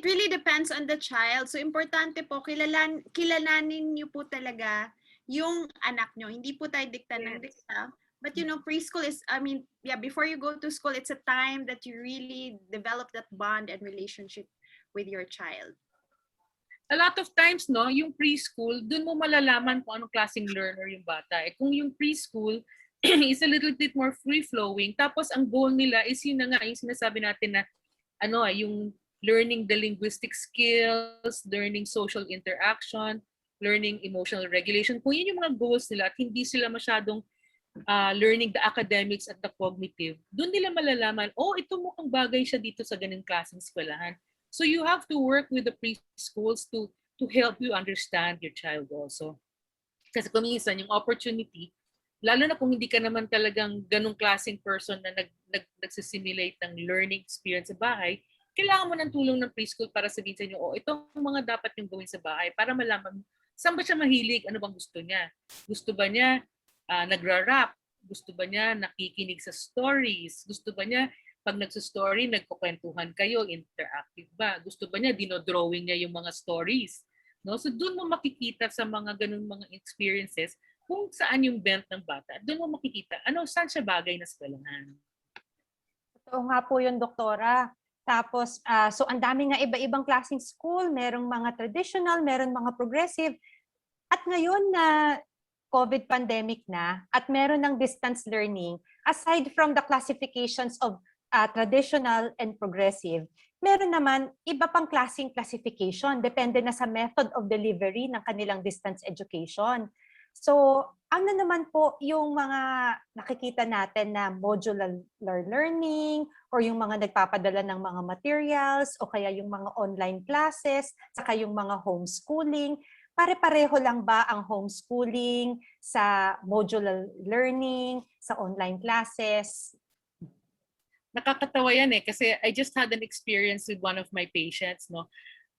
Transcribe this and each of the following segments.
really depends on the child. So importante po, kilalanin niyo po talaga yung anak nyo. Hindi po tayo dikta ng dikta. But you know, preschool is, I mean, yeah, before you go to school, it's a time that you really develop that bond and relationship with your child. A lot of times, no, yung preschool, dun mo malalaman kung anong klaseng learner yung bata. Eh, kung yung preschool is a little bit more free-flowing, tapos ang goal nila is yun na nga, yung sinasabi natin na, yung learning the linguistic skills, learning social interaction, learning emotional regulation. Kung yun yung mga goals nila at hindi sila masyadong learning the academics at the cognitive, doon nila malalaman, ito mukhang bagay siya dito sa ganung klaseng eskwelahan. So you have to work with the preschools to help you understand your child also. Kasi kung minsan yung opportunity, lalo na kung hindi ka naman talagang ganung klaseng person na nagsisimulate ng learning experience sa bahay, kailangan mo ng tulong ng preschool para sabihin sa inyo, itong mga dapat yung gawin sa bahay para malaman mo, saan ba siya mahilig, ano bang gusto niya? Gusto ba niya nagra-rap? Gusto ba niya nakikinig sa stories? Gusto ba niya pag nagsa-story, nagkukwentuhan kayo, interactive ba? Gusto ba niya dinodrawing niya yung mga stories? No? So doon mo makikita sa mga ganung mga experiences kung saan yung bent ng bata. Doon mo makikita saan siya bagay na eskwelahan. Totoo nga po yun, Doktora. Tapos, so ang dami nga iba-ibang klaseng school. Merong mga traditional, meron mga progressive. At ngayon na COVID pandemic na at meron ng distance learning, aside from the classifications of traditional and progressive, meron naman iba pang klaseng classification. Depende na sa method of delivery ng kanilang distance education. So, ano naman po yung mga nakikita natin na modular learning or yung mga nagpapadala ng mga materials o kaya yung mga online classes, saka yung mga homeschooling. Pare-pareho lang ba ang homeschooling sa modular learning, sa online classes? Nakakatawa yan kasi I just had an experience with one of my patients, no.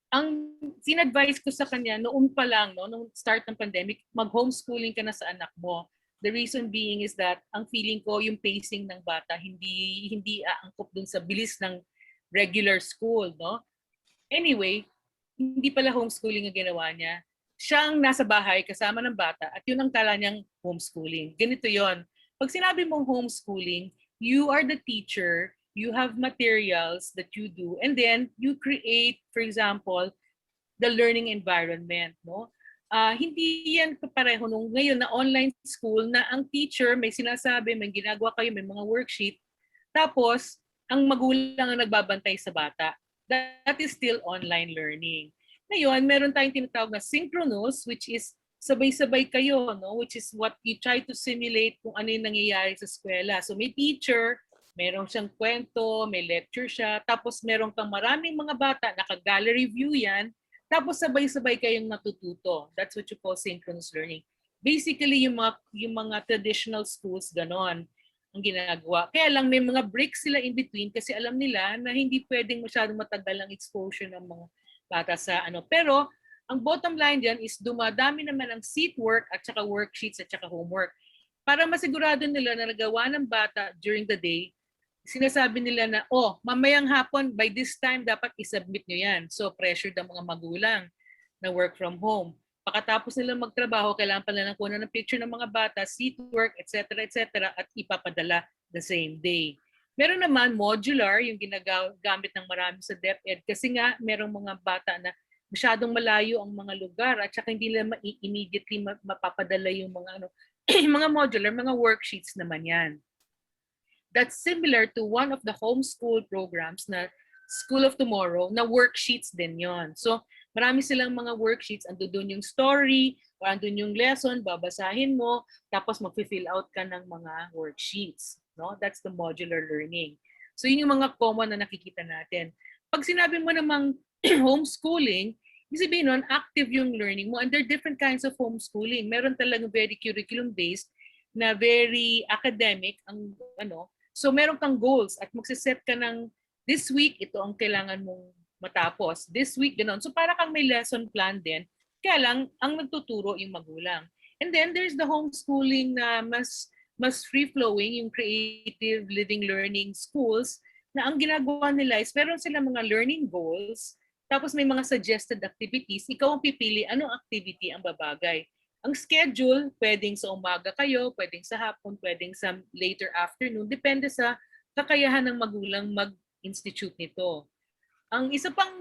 Ang sin-advise ko sa kanya noon pa lang, no, nung start ng pandemic, mag-homeschooling ka na sa anak mo. The reason being is that ang feeling ko yung pacing ng bata hindi aangkop dun sa bilis ng regular school, no. Anyway, hindi pala homeschooling ang ginawa niya. Siya ang nasa bahay kasama ng bata at yun ang kala niyang homeschooling. Ganito yon. Pag sinabi mong homeschooling, you are the teacher, you have materials that you do, and then you create, for example, the learning environment. No? Hindi yan pareho nung ngayon na online school na ang teacher may sinasabi, may ginagawa kayo, may mga worksheet, tapos ang magulang ang nagbabantay sa bata. That is still online learning. Ngayon, meron tayong tinatawag na synchronous, which is sabay-sabay kayo, no? Which is what you try to simulate kung ano yung nangyayari sa eskwela. So may teacher, meron siyang kwento, may lecture siya, tapos meron kang maraming mga bata, naka-gallery view yan, tapos sabay-sabay kayong natututo. That's what you call synchronous learning. Basically, yung mga traditional schools, ganon ang ginagawa. Kaya lang may mga breaks sila in between kasi alam nila na hindi pwedeng masyadong matagal ang exposure ng mga bata sa Pero ang bottom line dyan is dumadami naman ang seat work at saka worksheets at saka homework. Para masigurado nila na nagawa ng bata during the day, sinasabi nila na, mamayang hapon, by this time, dapat isubmit nyo yan. So, pressured ang mga magulang na work from home. Pagkatapos nila magtrabaho, kailangan pala ng kuha ng picture ng mga bata, seat work, etc., at ipapadala the same day. Meron naman modular, yung ginagamit ng marami sa DepEd kasi nga merong mga bata na masyadong malayo ang mga lugar at saka hindi nila immediately mapapadala yung mga mga modular, mga worksheets naman yan. That's similar to one of the homeschool programs na School of Tomorrow na worksheets din yon. So marami silang mga worksheets, andun yung story, o andun yung lesson, babasahin mo, tapos mag-fill out ka ng mga worksheets. No? That's the modular learning. So yun yung mga common na nakikita natin. Pag sinabi mo namang homeschooling, ibig sabihin nun, active yung learning mo. And there are different kinds of homeschooling. Meron talagang very curriculum-based na very academic. So meron kang goals at magsiset ka ng this week, ito ang kailangan mong matapos. This week, gano'n. So para kang may lesson plan din. Kaya lang, ang nagtuturo yung magulang. And then there's the homeschooling na mas free-flowing, yung creative living learning schools, na ang ginagawa nila is meron silang mga learning goals, Tapos may mga suggested activities, ikaw ang pipili anong activity ang babagay. Ang schedule, pwedeng sa umaga kayo, pwedeng sa hapon, pwedeng sa later afternoon, depende sa kakayahan ng magulang mag-institute nito. Ang isa pang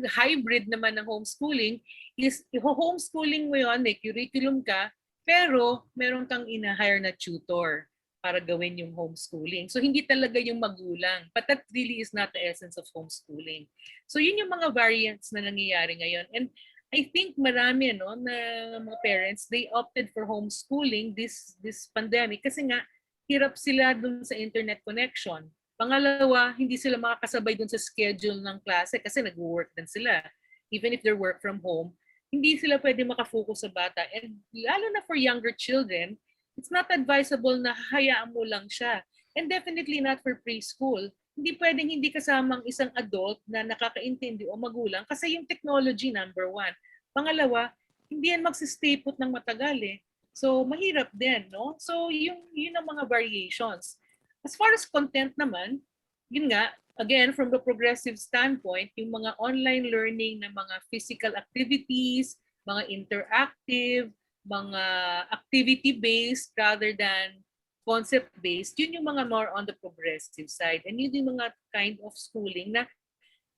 hybrid naman ng homeschooling is homeschooling mo yun, may curriculum ka, pero meron kang ina-hire na tutor para gawin yung homeschooling. So hindi talaga yung magulang. But that really is not the essence of homeschooling. So yun yung mga variants na nangyayari ngayon. And I think marami no, na mga parents, they opted for homeschooling this pandemic kasi nga hirap sila dun sa internet connection. Pangalawa, hindi sila makakasabay dun sa schedule ng klase kasi nag-work din sila. Even if they're work from home, hindi sila pwede makafocus sa bata. And lalo na for younger children, it's not advisable na hayaan mo lang siya. And definitely not for preschool. Hindi pwedeng hindi kasamang isang adult na nakakaintindi o magulang kasi yung technology, number one. Pangalawa, hindi yan magsistay put ng matagal eh. So, mahirap din, no? So, yun ang mga variations. As far as content naman, yun nga, again, from the progressive standpoint, yung mga online learning na mga physical activities, mga interactive, mga activity-based rather than concept-based, yun yung mga more on the progressive side. And yun yung mga kind of schooling na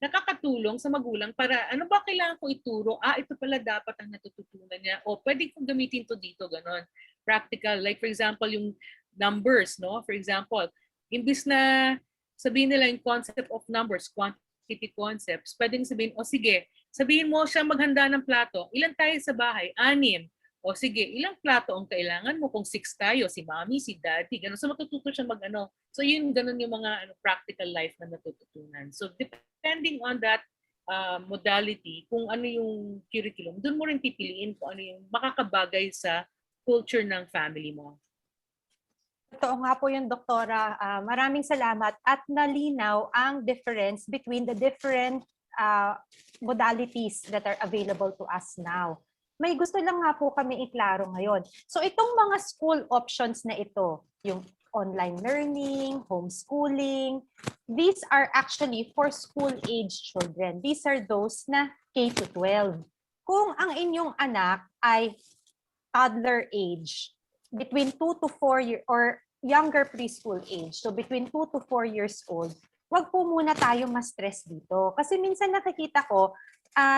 nakakatulong sa magulang para ano ba kailangan ko ituro? Ito pala dapat ang natututunan niya. O pwede kong gamitin to dito, ganon. Practical. Like for example, yung numbers, no? For example, imbis na sabihin nila yung concept of numbers, quantity concepts, pwedeng sabihin, sige, sabihin mo siya maghanda ng plato. Ilan tayo sa bahay? 6. O sige, ilang plato ang kailangan mo? Kung 6 tayo, si mommy, si daddy, gano'n. So matututo siya mag-ano. So yun, gano'n yung mga practical life na natututunan. So depending on that modality, kung ano yung curriculum, doon mo rin pipiliin kung ano yung makakabagay sa culture ng family mo. Totoo nga po yung doktora. Maraming salamat at nalinaw ang difference between the different modalities that are available to us now. May gusto lang nga po kami iklaro ngayon. So itong mga school options na ito, yung online learning, homeschooling, these are actually for school-age children. These are those na K-12. Kung ang inyong anak ay toddler age, between 2 to 4 years or younger preschool age, so between 2 to 4 years old, wag po muna tayong ma-stress dito. Kasi minsan nakikita ko,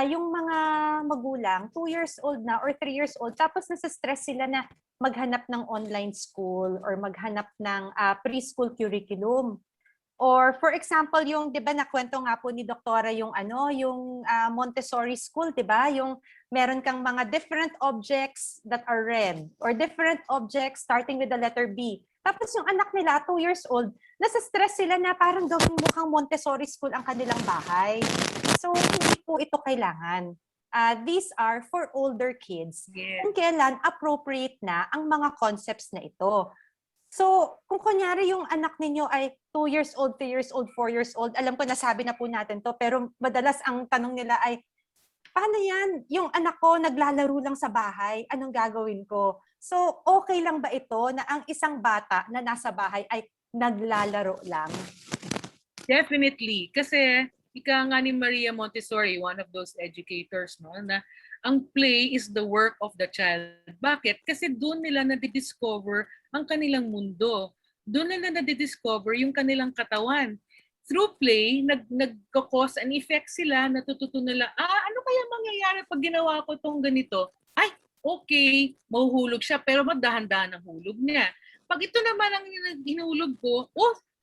yung mga magulang, 2 years old na or 3 years old, tapos nasa-stress sila na maghanap ng online school or maghanap ng preschool curriculum. Or for example, yung 'di ba nakwento nga po ni Doktora yung yung Montessori school, 'di ba? Yung meron kang mga different objects that are red or different objects starting with the letter B. Tapos yung anak nila, 2 years old, nasa-stress sila na parang gawing mukhang Montessori school ang kanilang bahay. So, hindi po ito kailangan. These are for older kids. Yeah. Kung kailan appropriate na ang mga concepts na ito. So, kung kunyari yung anak ninyo ay 2 years old, 3 years old, 4 years old, alam ko nasabi na po natin to, pero madalas ang tanong nila ay, paano yan? Yung anak ko naglalaro lang sa bahay, anong gagawin ko? So, okay lang ba ito na ang isang bata na nasa bahay ay naglalaro lang? Definitely. Kasi ika nga ni Maria Montessori, one of those educators, no, na ang play is the work of the child. Bakit? Kasi doon nila na-discover ang kanilang mundo. Doon nila na-discover yung kanilang katawan. Through play, nag-cause and effect sila, natututunan nila, ano kaya mangyayari pag ginawa ko itong ganito? Ay, okay, mahuhulog siya, pero magdahan-dahan ang hulog niya. Pag ito naman ang hinulog ko,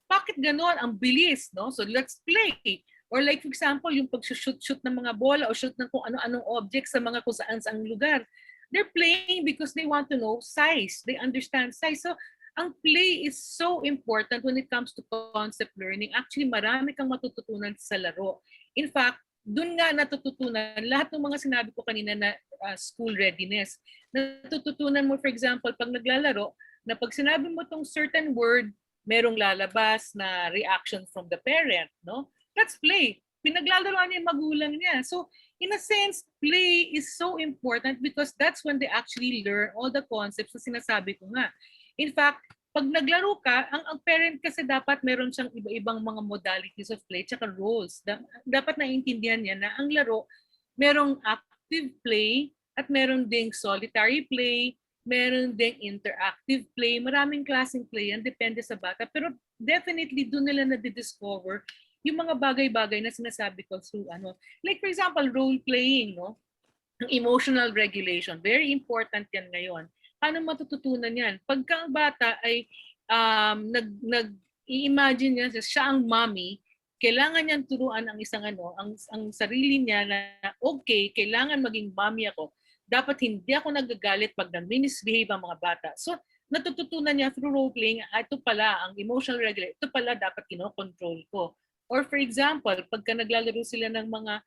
bakit gano'n? Ang bilis, no? So let's play. Or like for example, yung pag-shoot ng mga bola o shoot ng kung ano-anong object sa mga kung saan-saang lugar. They're playing because they want to know size. They understand size. So ang play is so important when it comes to concept learning. Actually, marami kang matututunan sa laro. In fact, dun nga natututunan lahat ng mga sinabi ko kanina na school readiness. Natututunan mo, for example, pag naglalaro, na pag sinabi mo tong certain word, merong lalabas na reaction from the parent, no? Let's play. Pinaglalaroan niya yung magulang niya. So, in a sense, play is so important because that's when they actually learn all the concepts na sinasabi ko nga. In fact, pag naglaro ka, ang parent kasi dapat meron siyang iba-ibang mga modalities of play tsaka roles. Dapat naiintindihan niya na ang laro, merong active play at meron ding solitary play, meron ding interactive play. Maraming klaseng play yan, depende sa bata. Pero definitely doon nila na-discover yung mga bagay-bagay na sinasabi ko through like for example, role playing, no? Ang emotional regulation, very important yan ngayon. Paano matututunan yan? Pagka ang bata ay i-imagine niya siya ang mommy, kailangan niyang turuan ang isang ang sarili niya na okay, kailangan maging mommy ako. Dapat hindi ako nagagalit pag misbehave ang mga bata. So, natututunan niya through role playing, ito pala ang emotional regulation, ito pala dapat kino-control ko. Or for example, pagka naglalaro sila ng mga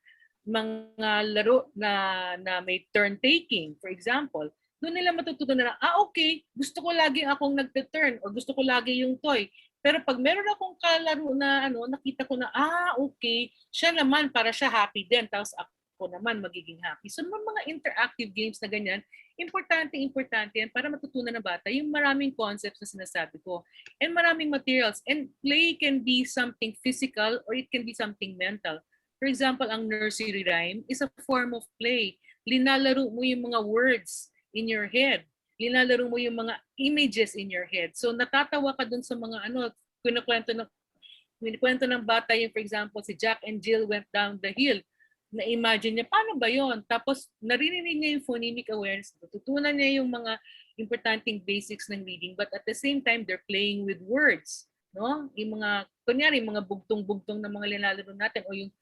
laro na may turn taking, for example, doon nila matututunan na, okay, gusto ko lagi akong nagte-turn or gusto ko lagi yung toy. Pero pag meron akong kalaro na nakita ko na, okay, siya naman para siya happy din, tapos ako naman magiging happy. So mga interactive games na ganyan, importante yan para matutunan ng bata yung maraming concepts na sinasabi ko. And maraming materials. And play can be something physical or it can be something mental. For example, ang nursery rhyme is a form of play. Linalaro mo yung mga words in your head. Linalaro mo yung mga images in your head. So natatawa ka dun sa mga kinikwento ng bata yung, for example, si Jack and Jill went down the hill. Na-imagine niya, paano ba yon? Tapos narinig niya yung phonemic awareness. Natutunan niya yung mga importanteng basics ng reading, but at the same time, they're playing with words. No? Yung mga, kunyari, mga bugtong-bugtong na mga linalaro natin o yung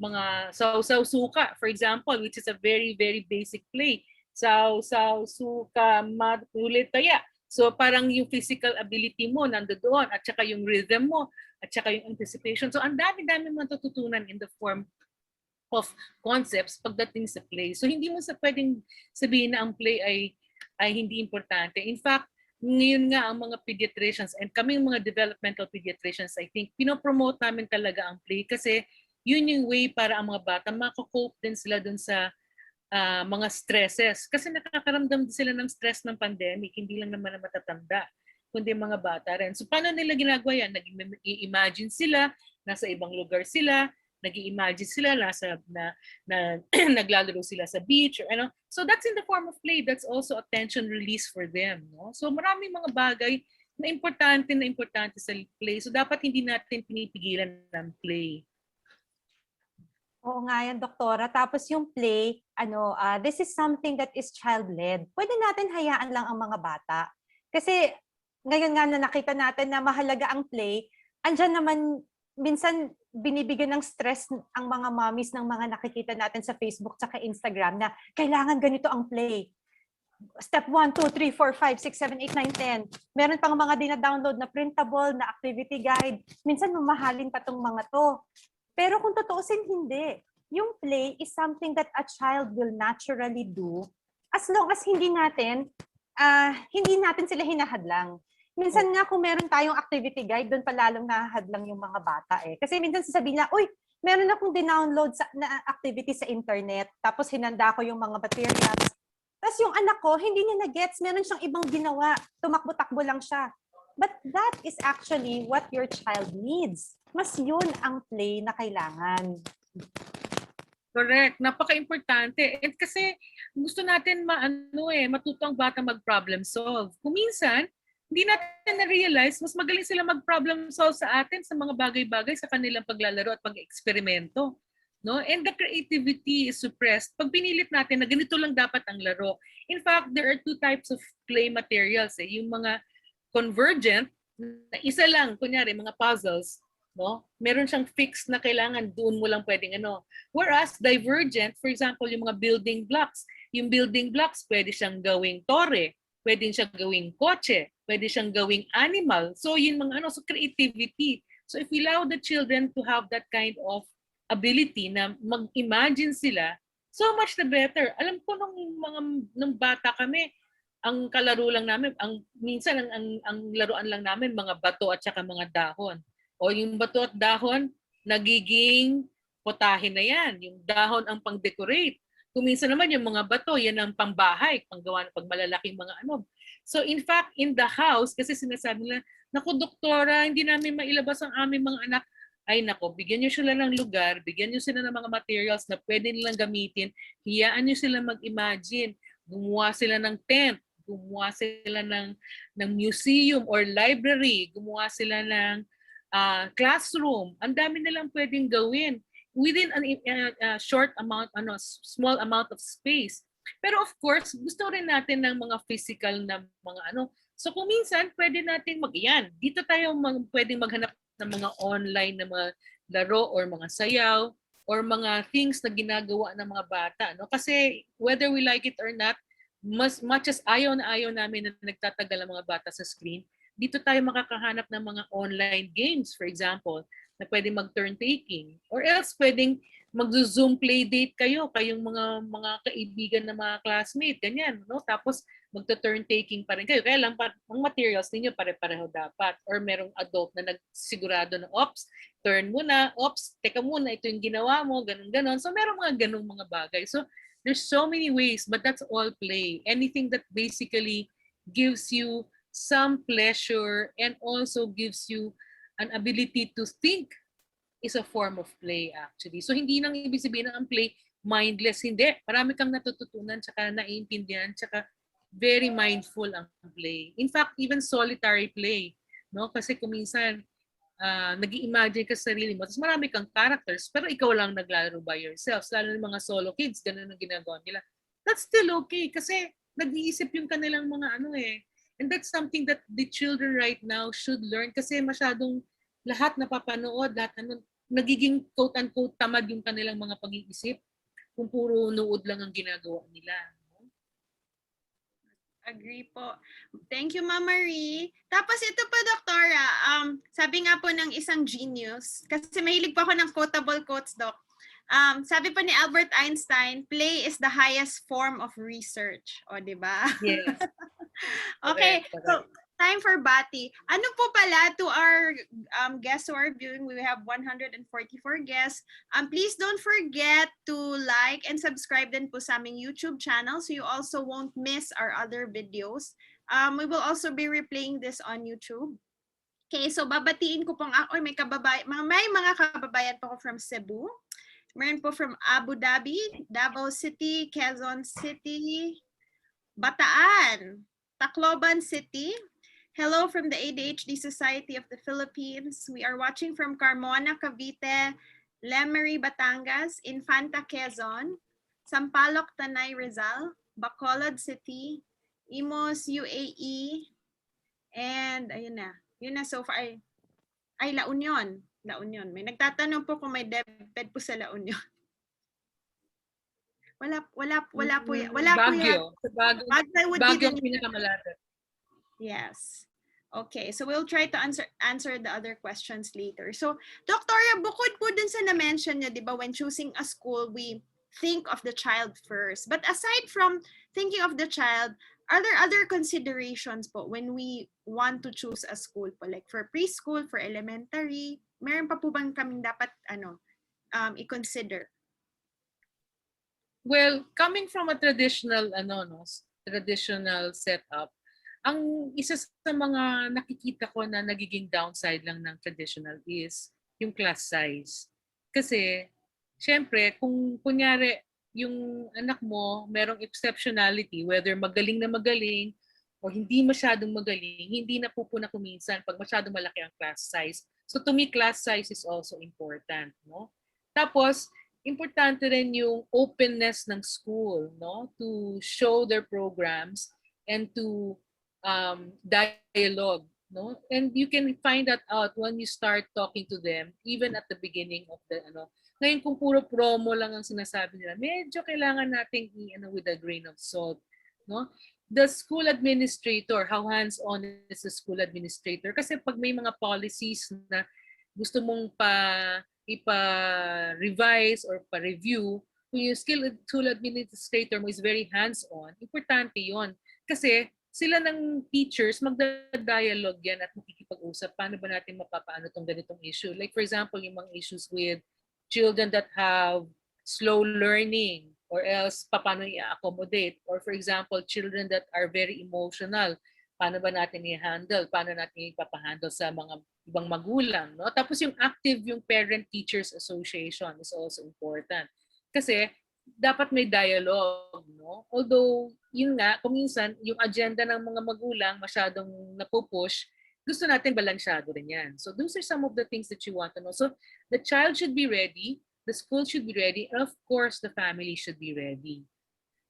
mga saw-saw suka, for example, which is a very, very basic play. Saw-saw suka, matulit taya. So parang yung physical ability mo nandoon at saka yung rhythm mo at saka yung anticipation. So ang dami-dami matututunan in the form of concepts pagdating sa play. So hindi mo pwedeng sabihin na ang play ay hindi importante. In fact, ngayon nga ang mga pediatricians and kaming mga developmental pediatricians, I think, pinopromote namin talaga ang play kasi yun yung way para ang mga bata makakope din sila dun sa mga stresses. Kasi nakakaramdam sila ng stress ng pandemic, hindi lang naman na matatanda, kundi mga bata rin. So paano nila ginagawa yan? Nag-imagine sila, nasa ibang lugar sila, nag-imagine sila, naglalaro sila sa beach, or So that's in the form of play. That's also attention release for them. No? So maraming mga bagay na importante sa play. So dapat hindi natin pinipigilan ng play. Oo nga yan, doktora. Tapos yung play, this is something that is child-led. Pwede natin hayaan lang ang mga bata. Kasi ngayon nga na nakita natin na mahalaga ang play, andyan naman minsan binibigyan ng stress ang mga mommies ng mga nakikita natin sa Facebook at Instagram na kailangan ganito ang play. Step 1, 2, 3, 4, 5, 6, 7, 8, 9, 10. Meron pang mga dina-download na printable, na activity guide. Minsan mamahalin pa tong mga to. Pero kung tutuusin, hindi. Yung play is something that a child will naturally do as long as hindi natin sila hinahadlang. Minsan nga kung meron tayong activity guide, doon pa lalong nahahadlang yung mga bata eh. Kasi minsan sasabihin na, uy, meron akong dinownload na activity sa internet, tapos hinanda ko yung mga materials. Tapos yung anak ko, hindi niya na-gets, meron siyang ibang ginawa, tumakbo-takbo lang siya. But that is actually what your child needs. Mas yun ang play na kailangan. Correct. Napaka-importante. And kasi gusto natin matuto ang bata mag-problem solve. Kung minsan, hindi natin na-realize, mas magaling sila mag-problem solve sa atin sa mga bagay-bagay sa kanilang paglalaro at pag-eksperimento. No? And the creativity is suppressed pag pinilit natin na ganito lang dapat ang laro. In fact, there are two types of play materials. Yung mga convergent, na isa lang, kunyari, mga puzzles, no? Meron siyang fixed na kailangan, doon mo lang pwedeng Whereas divergent, for example, yung mga building blocks. Yung building blocks, pwede siyang gawing torre, pwede siyang gawing kotse, pwede siyang gawing animal. So yun mga so creativity. So if we allow the children to have that kind of ability na mag-imagine sila, so much the better. Alam ko nung bata kami, ang kalaro lang namin, minsan ang laruan lang namin mga bato at saka mga dahon. O yung bato at dahon, nagiging potahe na yan. Yung dahon ang pang-decorate. Kung minsan naman yung mga bato, yan ang pangbahay, panggawa ng pagmalalaking mga ano. So in fact, in the house, kasi sinasabi nila, naku doktora, hindi namin mailabas ang aming mga anak. Ay nako, bigyan niyo sila ng lugar, bigyan niyo sila ng mga materials na pwede nilang gamitin, hiyaan niyo sila mag-imagine, gumawa sila ng tent, gumawa sila ng museum or library, gumawa sila ng classroom. Ang dami nilang pwedeng gawin within a short amount, small amount of space. Pero of course, gusto rin natin ng mga physical na mga ano. So kung minsan, pwede natin dito tayo pwedeng maghanap ng mga online na mga laro or mga sayaw or mga things na ginagawa ng mga bata. No? Kasi whether we like it or not, much as ayaw na ayaw namin na nagtatagal ang mga bata sa screen, dito tayo makakahanap ng mga online games, for example, na pwedeng mag-turn taking. Or else pwedeng mag-Zoom play date kayong mga kaibigan na mga classmate, ganyan. No? Tapos magto-turn taking pa rin kayo. Kaya lang, ang materials ninyo pare-pareho dapat. Or merong adult na nagsigurado na, ops, turn muna, ops, teka muna, ito yung ginawa mo, ganun-ganon. So merong mga ganung mga bagay. So there's so many ways, but that's all play. Anything that basically gives you some pleasure and also gives you an ability to think is a form of play actually. So hindi nang ibig sabihin ng ang play mindless, hindi. Marami kang natututunan, tsaka naiintindihan, tsaka very mindful ang play. In fact, even solitary play, no? Kasi kung minsan nag-i-imagine ka sa sarili mo, tapos marami kang characters, pero ikaw lang naglaro by yourself. Lalo ng mga solo kids, ganun ang ginagawa nila. That's still okay kasi nag-iisip yung kanilang mga ano eh. And that's something that the children right now should learn kasi masyadong lahat napapanood, lahat nagiging quote-unquote tamad yung kanilang mga pag-iisip kung puro nood lang ang ginagawa nila. Agree po. Thank you, Ma'am Marie. Tapos ito po, Doktora, sabi nga po ng isang genius, kasi mahilig po ako ng quotable quotes, Doc. Sabi po ni Albert Einstein, play is the highest form of research. O, di ba? Yes. Okay, Correct. so time for Bati. Ano po pala to our guests who are viewing, we have 144 guests. Please don't forget to like and subscribe din po sa aming YouTube channel so you also won't miss our other videos. We will also be replaying this on YouTube. Okay, so babatiin ko pong ako, may mga kababayan po ko from Cebu. Meron po from Abu Dhabi, Davao City, Quezon City, Bataan, Tacloban City. Hello from the ADHD Society of the Philippines. We are watching from Carmona, Cavite, Lemery, Batangas, Infanta, Quezon, Sampaloc, Tanay, Rizal, Bacolod City, Imos, UAE, and ayun na so far ay La Union. La Union. May nagtatanong po kung may DepEd po sa La Union. Wala po yan. Baguio. Baguio ang the pinakamalapit. Yes. Okay, so we'll try to answer the other questions later. So, Doctora, bukod po dun sa na-mention niyo, di ba, when choosing a school, we think of the child first. But aside from thinking of the child, are there other considerations po when we want to choose a school po? Like for preschool, for elementary, meron pa po bang kaming dapat i-consider? Well, coming from a traditional setup, ang isa sa mga nakikita ko na nagiging downside lang ng traditional is yung class size. Kasi, syempre, kung kunyari, yung anak mo, merong exceptionality, whether magaling na magaling o hindi masyadong magaling, hindi na pupuna kuminsan pag masyadong malaki ang class size. So to me, class size is also important. No? Tapos, importante rin yung openness ng school, no, to show their programs and to dialogue, no, and you can find that out when you start talking to them even at the beginning of the Ngayon kung puro promo lang ang sinasabi nila, medyo kailangan nating with a grain of salt, no. The school administrator, how hands-on is the school administrator? Kasi pag may mga policies na gusto mong ipa-revise or pa-review, kung yung school administrator mo is very hands-on, importante yon. Kasi sila ng teachers, magda-dialogue yan at makikipag-usap. Paano ba natin mapapaano itong ganitong issue? Like for example, yung mga issues with children that have slow learning or else paano i-accommodate. Or for example, children that are very emotional, paano ba natin i-handle, paano natin ipapahandle sa mga ibang magulang, no? Tapos yung active, yung Parent-Teachers Association is also important. Kasi dapat may dialogue, no? Although, yun nga, kung minsan, yung agenda ng mga magulang masyadong napupush, gusto natin balansyado rin yan. So those are some of the things that you want to know. So the child should be ready, the school should be ready, and of course, the family should be ready.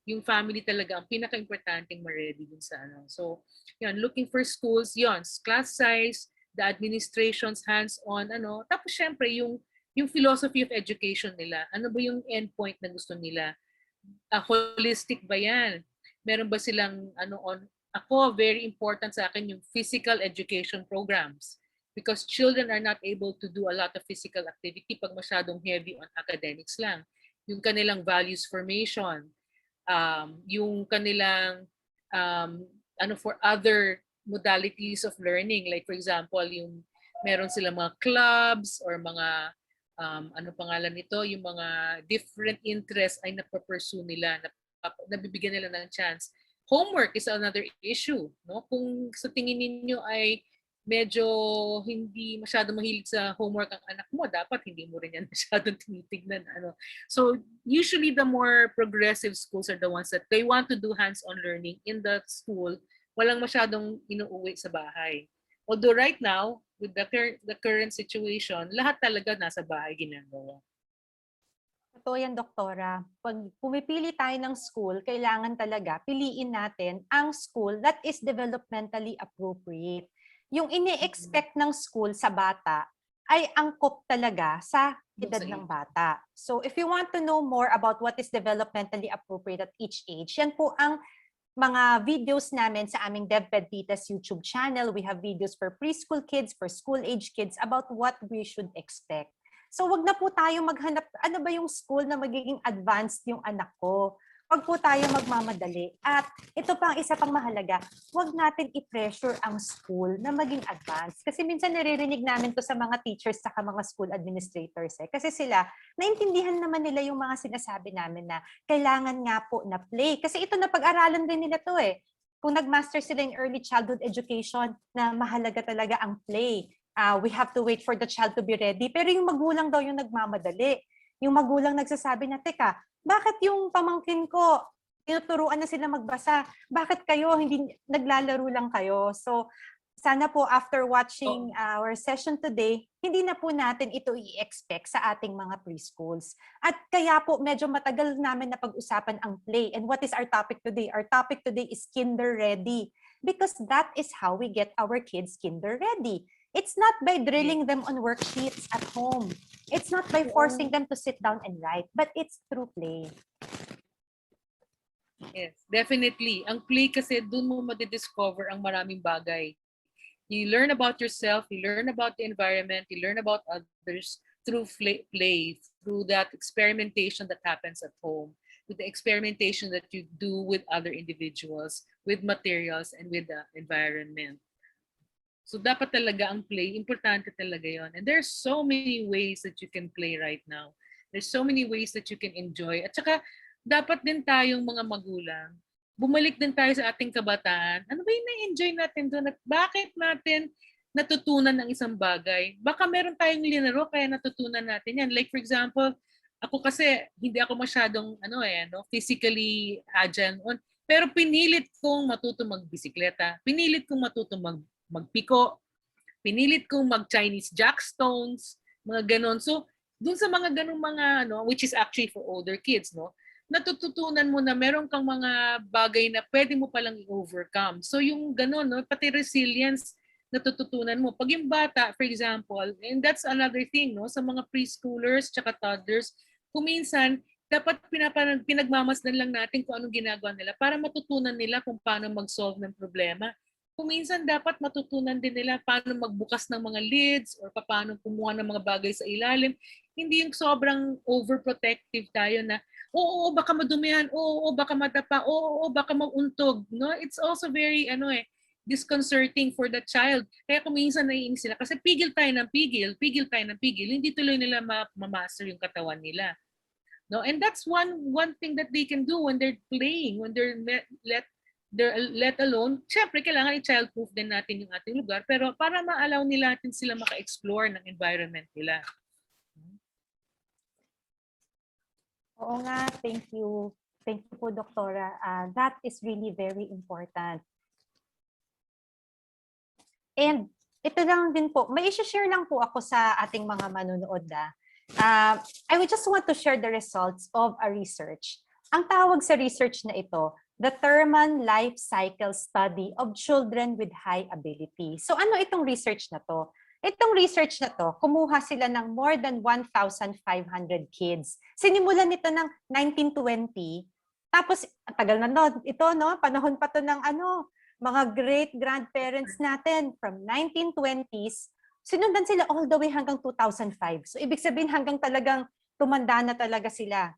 Yung family talaga ang pinaka-importanting ma-ready dun sa ano. So, yun, looking for schools, yun, class size, the administration's hands-on, ano. Tapos, syempre, yung philosophy of education nila. Ano ba yung endpoint na gusto nila? Holistic ba yan? Meron ba silang, ako, very important sa akin yung physical education programs. Because children are not able to do a lot of physical activity pag masyadong heavy on academics lang. Yung kanilang values formation, yung kanilang for other modalities of learning, like for example, yung meron silang mga clubs or mga pangalan nito, yung mga different interests ay napapursue nila, nabibigyan nila ng chance. Homework is another issue, no? Kung sa tingin ninyo ay medyo hindi masyado mahilig sa homework ang anak mo, dapat hindi mo rin yan masyadong tinitignan. So usually the more progressive schools are the ones that they want to do hands-on learning in the school, walang masyadong inuuwi sa bahay. Although right now, with the current situation, lahat talaga nasa bahay ginagawa. Totoo yan, Doktora. Pag pumipili tayo ng school, kailangan talaga piliin natin ang school that is developmentally appropriate. Yung ini-expect ng school sa bata ay angkop talaga sa edad ng bata. So if you want to know more about what is developmentally appropriate at each age, yan po ang mga videos namin sa aming Ped Titas YouTube channel. We have videos for preschool kids, for school-age kids about what we should expect. So wag na po tayo maghanap, ano ba yung school na magiging advanced yung anak ko? Wag po tayo magmamadali. At ito pa ang isa pang mahalaga, wag natin i-pressure ang school na maging advanced. Kasi minsan naririnig namin to sa mga teachers sa mga school administrators. Kasi sila, naintindihan naman nila yung mga sinasabi namin na kailangan nga po na play. Kasi ito na pag-aralan din nila to eh. Kung nag-master sila in early childhood education, na mahalaga talaga ang play. We have to wait for the child to be ready. Pero yung magulang daw yung nagmamadali. Yung magulang nagsasabi na, teka, bakit yung pamangkin ko, tinuturuan na sila magbasa? Bakit kayo, hindi naglalaro lang kayo? So, sana po after watching our session today, hindi na po natin ito i-expect sa ating mga preschools. At kaya po medyo matagal namin na pag-usapan ang play. And what is our topic today? Our topic today is kinder ready. Because that is how we get our kids kinder ready. It's not by drilling them on worksheets at home. It's not by forcing them to sit down and write, but it's through play. Yes, definitely. Ang play kasi doon mo madidiscover ang maraming bagay. You learn about yourself, you learn about the environment, you learn about others through play, through that experimentation that happens at home, with the experimentation that you do with other individuals, with materials, and with the environment. So dapat talaga ang play, importante talaga yon. And there's so many ways that you can play right now. There's so many ways that you can enjoy. At saka dapat din tayong mga magulang, bumalik din tayo sa ating kabataan. Ano ba yung na-enjoy natin doon? At bakit natin natutunan ng isang bagay? Baka meron tayong linaro kaya natutunan natin yan. Like for example, ako kasi hindi ako masyadong physically agile. Pero pinilit kong matuto magbisikleta. Pinilit kong matuto magpiko, pinilit kong mag-Chinese jackstones, mga ganon. So, dun sa mga ganong mga, which is actually for older kids, natututunan mo na meron kang mga bagay na pwede mo palang i-overcome. So, yung ganon, pati resilience, natututunan mo. Pag yung bata, for example, and that's another thing, sa mga preschoolers tsaka toddlers, kung minsan, dapat pinagmamasdan lang natin kung anong ginagawa nila para matutunan nila kung paano mag-solve ng problema. Kung minsan dapat matutunan din nila paano magbukas ng mga lids or paano kumuha ng mga bagay sa ilalim. Hindi yung sobrang overprotective tayo na, oo, baka madumihan, oo, baka matapa, oo, baka mauntog. No? It's also very disconcerting for the child. Kaya kung minsan naiinis sila, kasi pigil tayo ng pigil, hindi tuloy nila ma-master yung katawan nila. No, and that's one thing that they can do when they're playing, when they're let alone. Syempre, kailangan i-childproof din natin yung ating lugar, pero para ma-allow nila natin sila maka-explore ng environment nila. Oo nga, thank you. Thank you po, Doktora. That is really very important. And ito lang din po, may i-share lang po ako sa ating mga manunood. I would just want to share the results of a research. Ang tawag sa research na ito, the Thurman Life Cycle Study of Children with High Ability. So ano itong research na to? Itong research na to, kumuha sila ng more than 1,500 kids. Sinimulan nito ng 1920, tapos tagal na ito, no? Panahon pa to ng mga great-grandparents natin from 1920s, sinundan sila all the way hanggang 2005. So, ibig sabihin hanggang talagang tumanda na talaga sila.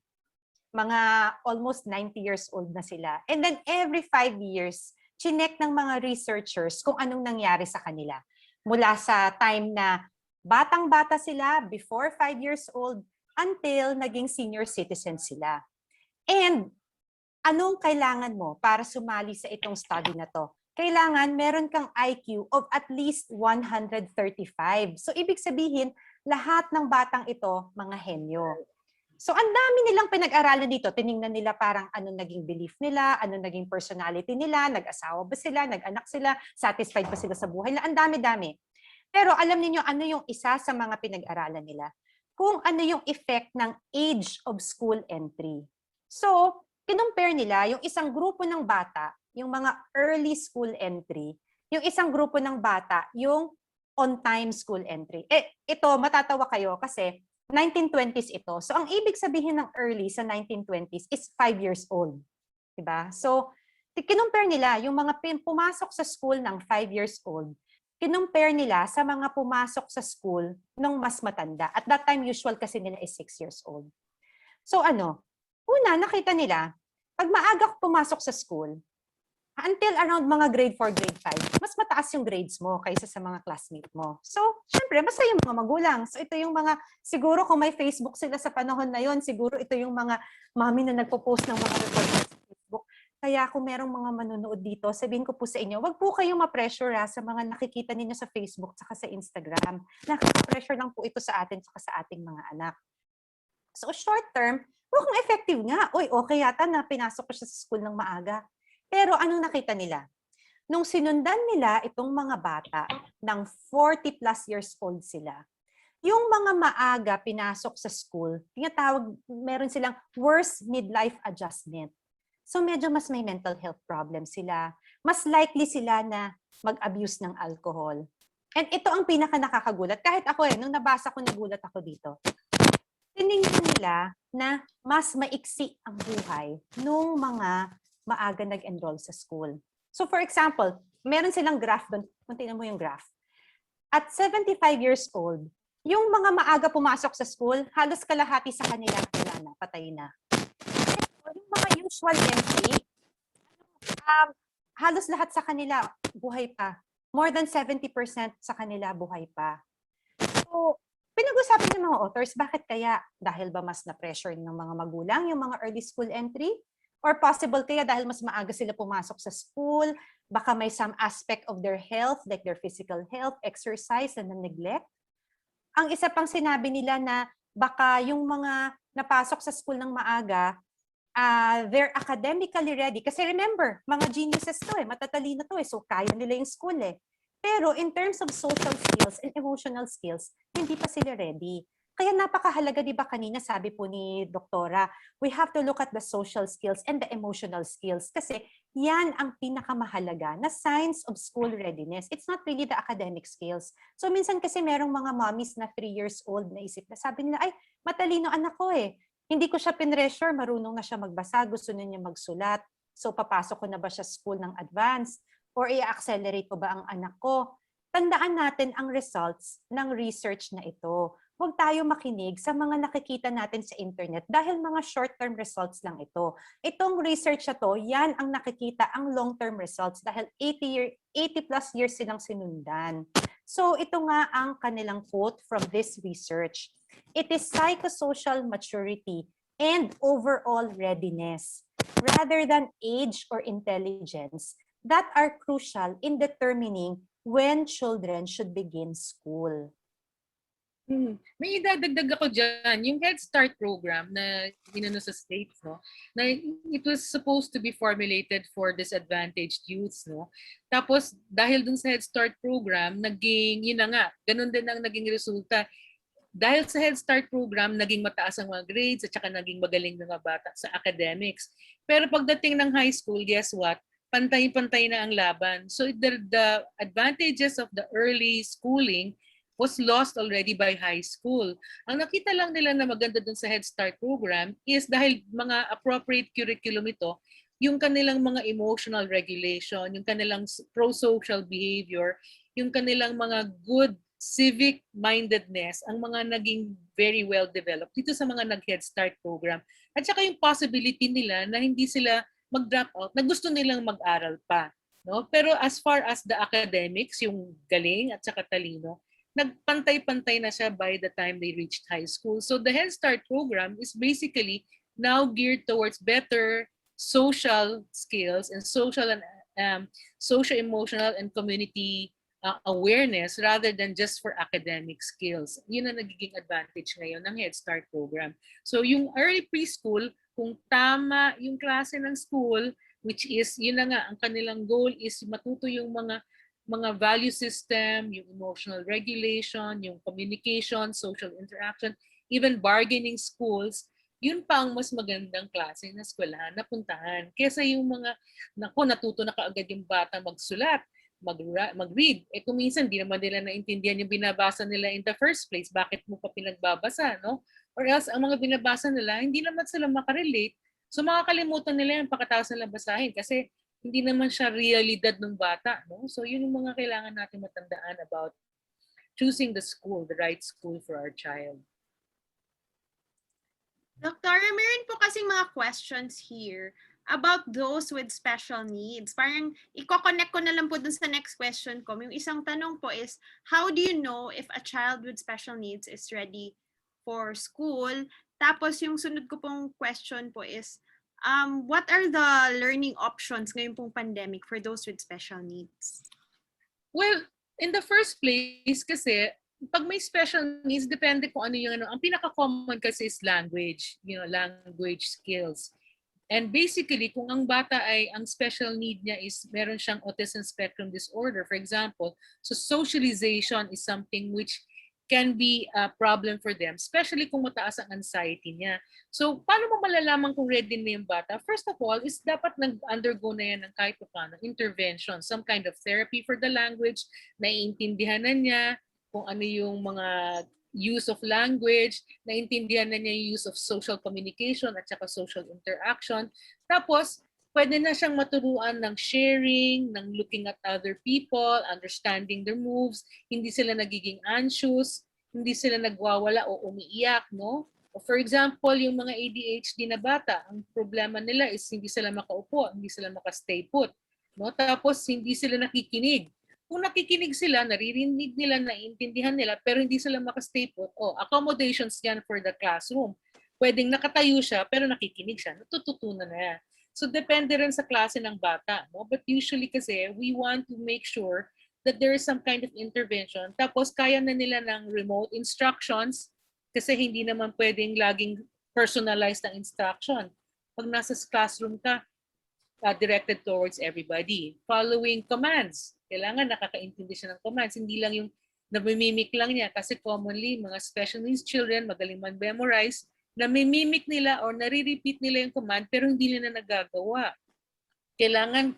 Mga almost 90 years old na sila. And then every 5 years, chinek ng mga researchers kung anong nangyari sa kanila. Mula sa time na batang-bata sila, before 5 years old, until naging senior citizen sila. And anong kailangan mo para sumali sa itong study na to? Kailangan meron kang IQ of at least 135. So, ibig sabihin, lahat ng batang ito, mga henyo. So, ang dami nilang pinag-aralan dito. Tiningnan nila parang anong naging belief nila, anong naging personality nila, nag-asawa ba sila, nag-anak sila, satisfied ba sila sa buhay nila. Ang dami-dami. Pero alam niyo ano yung isa sa mga pinag-aralan nila? Kung ano yung effect ng age of school entry. So, kinumpare nila yung isang grupo ng bata, yung mga early school entry, yung isang grupo ng bata, yung on-time school entry. Ito, matatawa kayo kasi 1920s ito. So, ang ibig sabihin ng early sa 1920s is 5 years old. Diba? So, kinumpare nila yung mga pumasok sa school ng 5 years old, kinumpare nila sa mga pumasok sa school nung mas matanda. At that time, usual kasi nila is 6 years old. So, una, nakita nila, pag maaga pumasok sa school, until around mga grade 4, grade 5, mas mataas yung grades mo kaysa sa mga classmate mo. So, syempre, basta yung mga magulang. So, ito yung mga, siguro kung may Facebook sila sa panahon na yon, siguro ito yung mga mami na nagpo-post ng mga report sa Facebook. Kaya kung merong mga manonood dito, sabihin ko po sa inyo, wag po kayong ma-pressure sa mga nakikita ninyo sa Facebook at sa Instagram. Nakaka-pressure lang po ito sa atin at sa ating mga anak. So, short term, mukhang effective nga. Uy, okay yata na pinasok ko siya sa school ng maaga. Pero anong nakita nila? Nung sinundan nila itong mga bata ng 40 plus years old sila, yung mga maaga pinasok sa school, tinatawag, meron silang worse midlife adjustment. So medyo mas may mental health problem sila. Mas likely sila na mag-abuse ng alcohol. And ito ang pinaka nakakagulat. Kahit ako nung nabasa ko, nagulat ako dito. Tinignan nila na mas maiksi ang buhay nung mga maaga nag-enroll sa school. So for example, meron silang graph doon. Kung tingnan mo yung graph. At 75 years old, yung mga maaga pumasok sa school, halos kalahati sa kanila, wala na, patay na. Yung mga usual entry, halos lahat sa kanila, buhay pa. More than 70% sa kanila, buhay pa. So, pinag-usapan ng mga authors, bakit kaya? Dahil ba mas na-pressure ng mga magulang yung mga early school entry? Or possible kaya dahil mas maaga sila pumasok sa school, baka may some aspect of their health, like their physical health, exercise, na neglect. Ang isa pang sinabi nila na baka yung mga napasok sa school ng maaga, they're academically ready. Kasi remember, mga geniuses to matatalino to so kaya nila yung school Pero in terms of social skills and emotional skills, hindi pa sila ready. Kaya napakahalaga, di ba kanina sabi po ni Doktora, we have to look at the social skills and the emotional skills kasi yan ang pinakamahalaga na signs of school readiness. It's not really the academic skills. So minsan kasi merong mga mommies na 3 years old na isip na sabi nila, ay matalino anak ko Hindi ko siya pinressure, marunong na siya magbasa, gusto na niya magsulat. So papasok ko na ba siya school ng advanced? Or i-accelerate ko ba ang anak ko? Tandaan natin ang results ng research na ito. Huwag tayo makinig sa mga nakikita natin sa internet dahil mga short-term results lang ito. Itong research na to, yan ang nakikita ang long-term results dahil 80 plus years silang sinundan. So ito nga ang kanilang quote from this research. It is psychosocial maturity and overall readiness, rather than age or intelligence, that are crucial in determining when children should begin school. May idadagdag ako dyan, yung Head Start program na inano sa States, no? Na it was supposed to be formulated for disadvantaged youths, no? Tapos, dahil dun sa Head Start program, naging, yun na nga, ganun din ang naging resulta. Dahil sa Head Start program, naging mataas ang mga grades at saka naging magaling mga bata sa academics. Pero pagdating ng high school, guess what? Pantay-pantay na ang laban. So the advantages of the early schooling was lost already by high school. Ang nakita lang nila na maganda dun sa Head Start program is dahil mga appropriate curriculum ito, yung kanilang mga emotional regulation, yung kanilang pro-social behavior, yung kanilang mga good civic mindedness, ang mga naging very well developed dito sa mga nag-Head Start program. At saka yung possibility nila na hindi sila mag-drop out, na gusto nilang mag-aral pa. No? Pero as far as the academics, yung galing at saka talino, nagpantay-pantay na siya by the time they reached high school. So the Head Start program is basically now geared towards better social skills and social emotional and community awareness rather than just for academic skills. Yun ang nagiging advantage ngayon ng Head Start program. So yung early preschool, kung tama yung klase ng school, which is, yun na nga, ang kanilang goal is matuto yung mga value system, yung emotional regulation, yung communication, social interaction, even bargaining schools, yun pa ang mas magandang klase na eskwelahan na puntahan. Kesa yung mga, natuto na kaagad yung bata magsulat, mag-read. Eh kung minsan, di naman nila naintindihan yung binabasa nila in the first place, bakit mo pa pinagbabasa, no? Or else, ang mga binabasa nila, hindi naman sila makarelate. So makakalimutan nila yung pagkatapos nila basahin kasi hindi naman siya realidad ng bata, no? So yun yung mga kailangan natin matandaan about choosing the school, the right school for our child. Dr. meron po kasing mga questions here about those with special needs. Parang i-connect ko na lang po dun sa next question ko. Yung isang tanong po is, how do you know if a child with special needs is ready for school? Tapos yung sunod ko pong question po is, what are the learning options ngayon pong pandemic for those with special needs? Well, in the first place kasi, pag may special needs, depende kung ano yung ano. Ang pinaka-common kasi is language, language skills. And basically, kung ang bata ay, ang special need niya is meron siyang autism spectrum disorder, for example, so socialization is something which can be a problem for them, especially kung mataas ang anxiety niya. So, paano mo malalaman kung ready na yung bata? First of all, is dapat nag-undergo na yan ng kahit paano intervention, some kind of therapy for the language, naiintindihan na niya kung ano yung mga use of language, naiintindihan na niya yung use of social communication at saka social interaction. Tapos, pwede na siyang maturuan ng sharing, ng looking at other people, understanding their moves, hindi sila nagiging anxious, hindi sila nagwawala o umiiyak, no? O for example, yung mga ADHD na bata, ang problema nila is hindi sila makaupo, hindi sila makastay put, no? Tapos hindi sila nakikinig. Kung nakikinig sila, naririnig nila, naiintindihan nila, pero hindi sila makastay put, accommodations yan for the classroom. Pwedeng nakatayo siya, pero nakikinig siya, natututunan na yan. So depende rin sa klase ng bata, no? But usually kasi we want to make sure that there is some kind of intervention. Tapos kaya na nila ng remote instructions kasi hindi naman pwedeng laging personalized ang instruction. Pag nasa classroom ka, directed towards everybody. Following commands. Kailangan nakakaintindi siya ng commands. Hindi lang yung namimimik lang niya kasi commonly mga special needs children magaling man-memorize, namimimik nila or nare-repeat nila yung command pero hindi nila nagagawa. Kailangan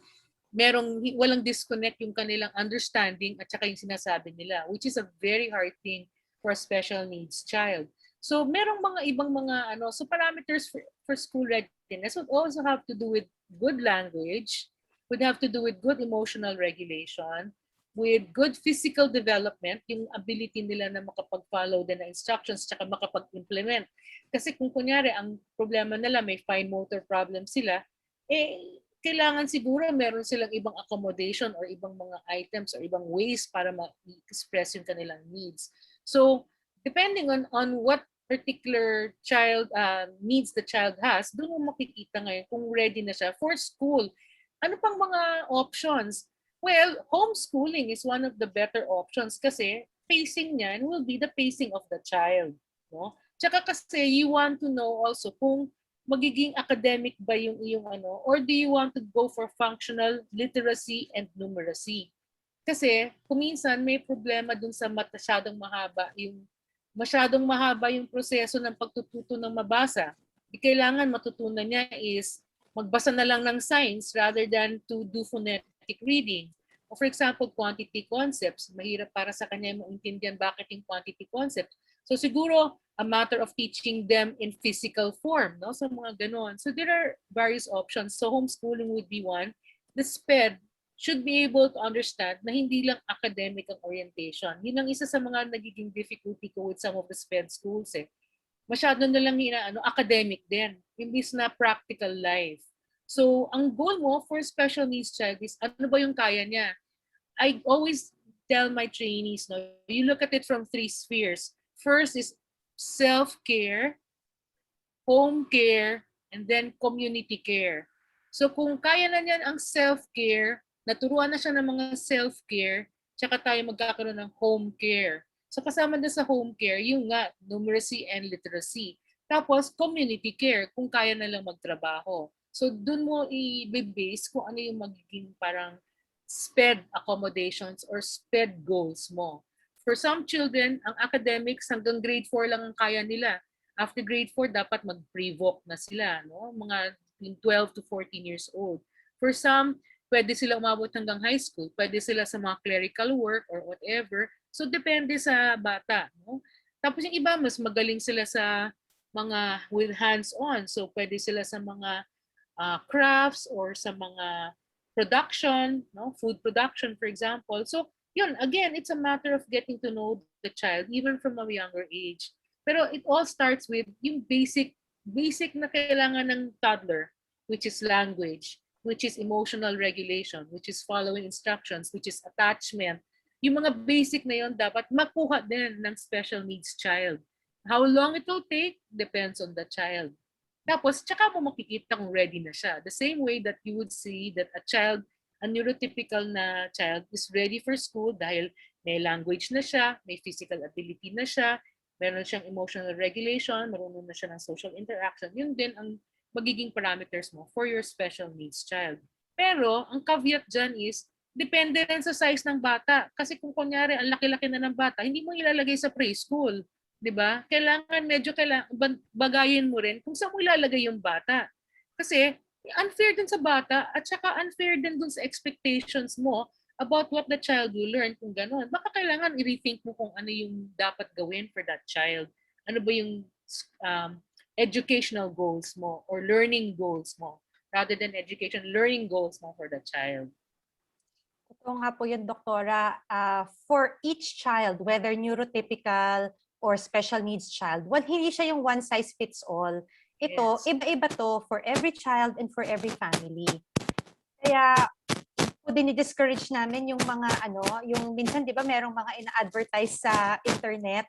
walang disconnect yung kanilang understanding at saka yung sinasabi nila, which is a very hard thing for a special needs child. So merong mga ibang mga so parameters for school readiness would also have to do with good language, would have to do with good emotional regulation, with good physical development, yung ability nila na makapag-follow din na instructions tsaka makapag-implement. Kasi kung kunyari, ang problema nila, may fine motor problem sila, kailangan siguro meron silang ibang accommodation or ibang mga items or ibang ways para ma-express yung kanilang needs. So, depending on what particular child needs the child has, doon mo makikita ngayon kung ready na siya for school. Ano pang mga options? Well, homeschooling is one of the better options kasi pacing niyan will be the pacing of the child. No? Tsaka kasi you want to know also kung magiging academic ba yung iyong ano, or do you want to go for functional literacy and numeracy? Kasi kung minsan may problema dun sa masyadong mahaba yung proseso ng pagtututo ng mabasa. Kailangan matutunan niya is magbasa na lang ng signs rather than to do phonetic reading. O for example, quantity concepts. Mahirap para sa kanya maintindihan bakit yung quantity concepts. So siguro, a matter of teaching them in physical form, no? So mga ganon. So there are various options. So homeschooling would be one. The SPED should be able to understand na hindi lang academic ang orientation. Yun ang isa sa mga nagiging difficulty ko with some of the SPED schools. Masyado na lang academic din, imbis na practical life. So, ang goal mo for special needs child is ano ba yung kaya niya? I always tell my trainees, no, you look at it from 3 spheres. First is self-care, home care, and then community care. So, kung kaya na niyan ang self-care, naturuan na siya ng mga self-care, tsaka tayo magkakaroon ng home care. So kasama na sa home care, yung nga, numeracy and literacy. Tapos community care, kung kaya na lang magtrabaho. So dun mo i-base kung ano yung magiging parang SPED accommodations or SPED goals mo. For some children, ang academics hanggang grade 4 lang ang kaya nila. After grade 4, dapat mag-pre-voc na sila, no? Mga 12 to 14 years old. For some, pwede sila umabot hanggang high school, pwede sila sa mga clerical work or whatever. So depende sa bata, no? Tapos yung iba mas magaling sila sa mga with hands-on. So pwede sila sa mga crafts or sa mga production, no? Food production for example. So yun, again, it's a matter of getting to know the child even from a younger age. Pero it all starts with yung basic na kailangan ng toddler, which is language, which is emotional regulation, which is following instructions, which is attachment. Yung mga basic na yun dapat makuha din ng special needs child. How long it will take depends on the child. Tapos, tsaka mo makikita kung ready na siya. The same way that you would see that a neurotypical na child is ready for school dahil may language na siya, may physical ability na siya, meron siyang emotional regulation, marunong na siya ng social interaction. Yun din ang magiging parameters mo for your special needs child. Pero, ang caveat dyan is, depende rin sa size ng bata. Kasi kung kunyari, ang laki-laki na ng bata, hindi mo ilalagay sa preschool. Diba? Kailangan bagayin mo rin kung saan mo ilalagay yung bata. Kasi, unfair din sa bata at saka unfair din dun sa expectations mo about what the child will learn kung gano'n. Baka kailangan i-rethink mo kung ano yung dapat gawin for that child. Ano ba yung educational goals mo or learning goals mo rather than education, learning goals mo for the child. Totoo nga po yun, Doktora. For each child, whether neurotypical or special needs child, well, hindi siya yung one size fits all. Ito, yes, iba-iba to for every child and for every family. Kaya, dinidiscourage namin yung mga yung minsan 'di ba merong mga ina-advertise sa internet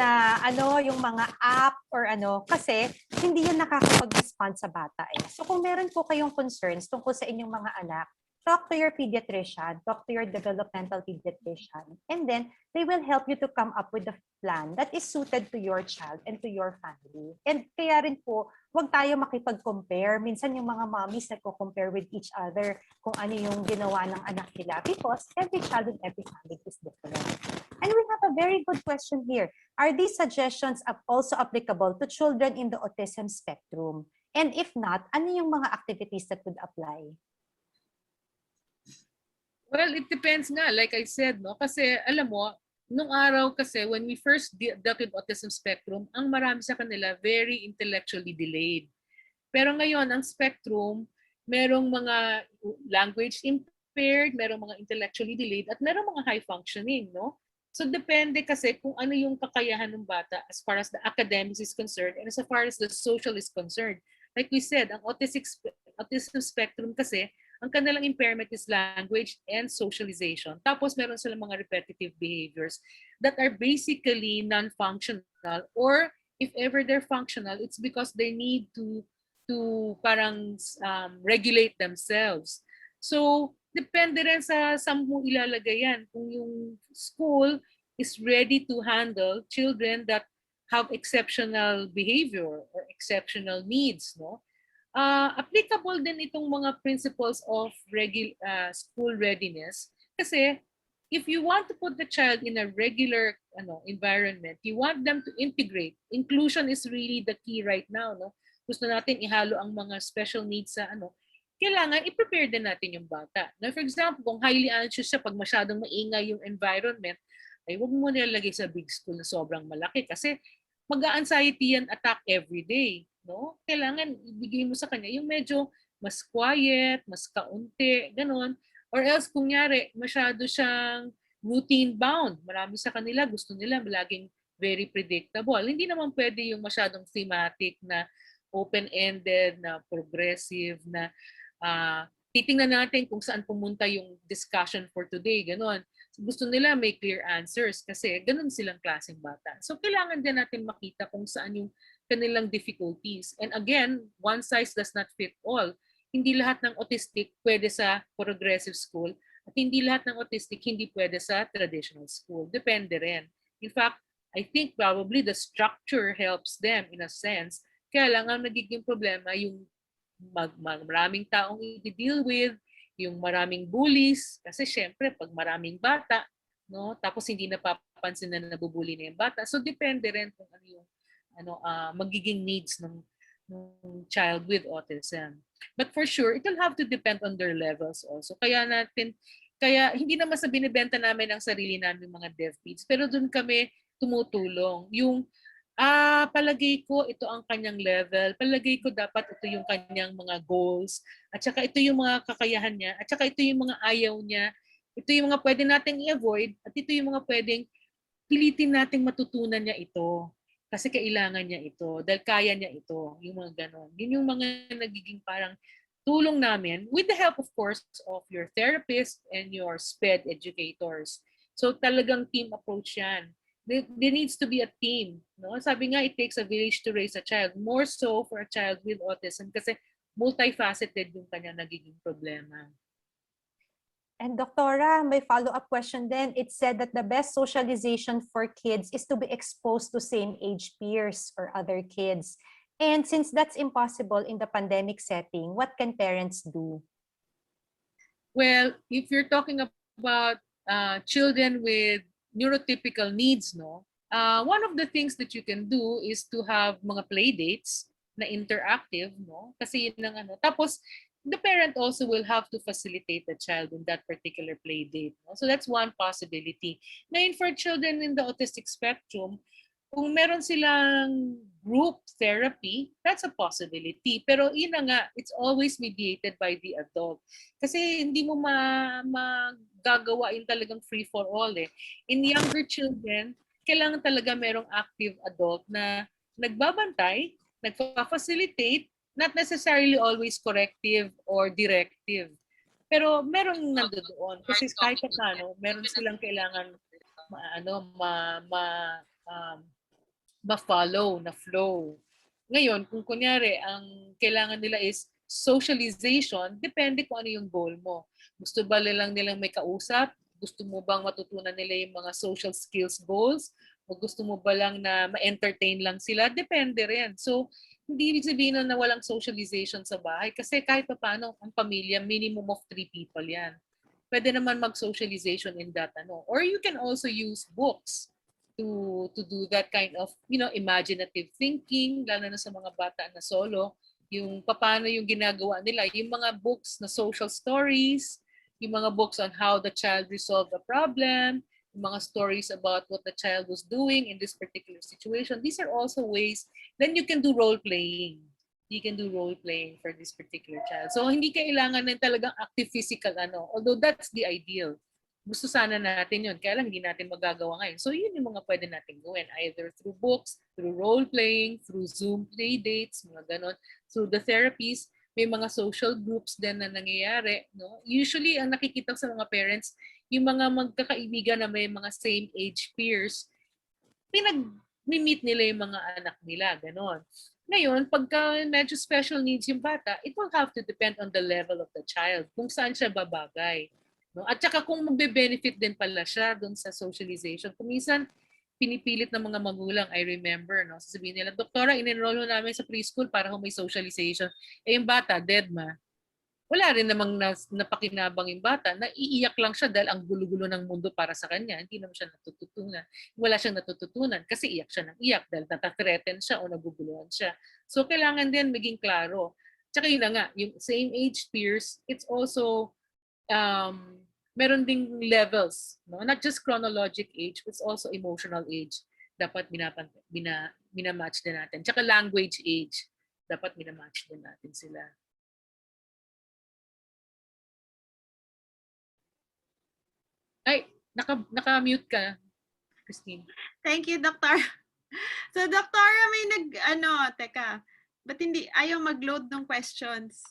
na yung mga app or kasi hindi yan nakakapag-respond sa bata eh. So kung meron po kayong concerns tungkol sa inyong mga anak, talk to your pediatrician, talk to your developmental pediatrician, and then they will help you to come up with a plan that is suited to your child and to your family. And kaya rin po, huwag tayo makipag-compare. Minsan yung mga mommies nagko-compare with each other kung ano yung ginawa ng anak nila because every child and every family is different. And we have a very good question here. Are these suggestions also applicable to children in the autism spectrum? And if not, ano yung mga activities that would apply? Well, it depends nga, like I said, no? Kasi alam mo, nung araw kasi, when we first dealt with autism spectrum, ang marami sa kanila very intellectually delayed. Pero ngayon, ang spectrum, merong mga language impaired, merong mga intellectually delayed, at merong mga high functioning, no? So depende kasi kung ano yung kakayahan ng bata as far as the academics is concerned and as far as the social is concerned. Like we said, ang autism spectrum kasi, ang kanilang impairment is language and socialization. Tapos meron silang mga repetitive behaviors that are basically non-functional or if ever they're functional, it's because they need to parang regulate themselves. So, depende rin sa saan mo ilalagay yan. Kung yung school is ready to handle children that have exceptional behavior or exceptional needs, no? Applicable din itong mga principles of school readiness kasi if you want to put the child in a regular environment, you want them to integrate. Inclusion is really the key right now, no? Gusto natin ihalo ang mga special needs sa kailangan i-prepare din natin yung bata. Now, for example, kung highly anxious siya pag masyadong maingay yung environment, ay huwag mo nilalagay sa big school na sobrang malaki kasi mag-anxiety yan attack every day, no? Kailangan ibigay mo sa kanya yung medyo mas quiet, mas kaunti, ganon. Or else, kunyari, masyado siyang routine bound. Marami sa kanila, gusto nila laging very predictable. Hindi naman pwede yung masyadong thematic na open-ended, na progressive, na titingnan natin kung saan pumunta yung discussion for today, ganon. Gusto nila may clear answers kasi ganun silang klaseng bata. So kailangan din natin makita kung saan yung kanilang difficulties. And again, one size does not fit all. Hindi lahat ng autistic pwede sa progressive school at hindi lahat ng autistic hindi pwede sa traditional school. Depende rin. In fact, I think probably the structure helps them in a sense. Kaya lang ang nagiging problema yung maraming taong i-deal with, yung maraming bullies, kasi syempre pag maraming bata, no, tapos hindi napapansin na nabubuli na yung bata. So depende rin kung ano yung magiging needs ng child with autism. But for sure, it will have to depend on their levels also. Kaya hindi naman sa binibenta namin ang sarili namin mga DevPeds, pero doon kami tumutulong. Yung palagay ko ito ang kanyang level, palagay ko dapat ito yung kanyang mga goals, at saka ito yung mga kakayahan niya, at saka ito yung mga ayaw niya, ito yung mga pwede nating i-avoid, at ito yung mga pwedeng pilitin nating matutunan niya ito. Kasi kailangan niya ito, dahil kaya niya ito, yung mga ganon. Yun yung mga nagiging parang tulong namin, with the help of course of your therapist and your SPED educators. So talagang team approach yan. There needs to be a team. No? Sabi nga, it takes a village to raise a child. More so for a child with autism kasi multifaceted yung kanya nagiging problema. And Doctora, may follow-up question then. It said that the best socialization for kids is to be exposed to same age peers or other kids. And since that's impossible in the pandemic setting, what can parents do? Well, if you're talking about children with neurotypical needs, no? One of the things that you can do is to have mga play dates na interactive, no? Kasi yun ang Tapos, the parent also will have to facilitate the child in that particular play date. No? So that's one possibility. Ngayon, for children in the autistic spectrum, kung meron silang group therapy, that's a possibility. Pero yun na nga, it's always mediated by the adult. Kasi hindi mo magagawa yung talagang free for all eh. In younger children, kailangan talaga merong active adult na nagbabantay, nagpa-facilitate, not necessarily always corrective or directive. Pero merong nandoon. Kasi kahit paano, meron silang kailangan ma-follow na flow. Ngayon, kung kunyari, ang kailangan nila is socialization, depende kung ano yung goal mo. Gusto ba nilang may kausap? Gusto mo bang matutunan nila yung mga social skills goals? O gusto mo ba lang na ma-entertain lang sila? Depende rin. So, hindi ibig sabihin na walang socialization sa bahay. Kasi kahit paano, ang pamilya, minimum of 3 people yan. Pwede naman mag-socialization in that. Or you can also use books to do that kind of imaginative thinking, lalo na sa mga bata na solo, yung paano yung ginagawa nila, yung mga books na social stories, yung mga books on how the child resolved the problem, yung mga stories about what the child was doing in this particular situation. These are also ways. Then you can do role playing. You can do role playing for this particular child. So hindi kailangan ng talagang active physical although that's the ideal. Gusto sana natin yun, kaya lang hindi natin magagawa ngayon. So yun yung mga pwede natin gawin, either through books, through role-playing, through Zoom play dates, mga ganon. Through the therapies, may mga social groups din na nangyayari. No? Usually, ang nakikita sa mga parents, yung mga magkakaibigan na may mga same age peers, meet nila yung mga anak nila, ganon. Ngayon, pagka medyo special needs yung bata, it will have to depend on the level of the child, kung saan siya babagay. No? At saka kung magbe-benefit din pala siya doon sa socialization. Kung minsan, pinipilit ng mga magulang, I remember, no? Sasabihin nila, Doktora, in-enroll namin sa preschool para may socialization. Eh yung bata, dead ma. Wala rin namang napakinabang yung bata, naiiyak lang siya dahil ang gulo-gulo ng mundo para sa kanya. Hindi naman siya natututunan. Wala siyang natututunan kasi iyak siya ng iyak dahil natathreaten siya o naguguluhan siya. So kailangan din maging klaro. Tsaka yun na nga, yung same age peers, it's also, meron ding levels. No? Not just chronologic age, but it's also emotional age. Dapat minamatch din natin. Tsaka language age, dapat minamatch din natin sila. Ay, naka-mute ka, Christine. Thank you, Doctor. So, Doktora, may teka, ba't ayaw mag-load ng questions?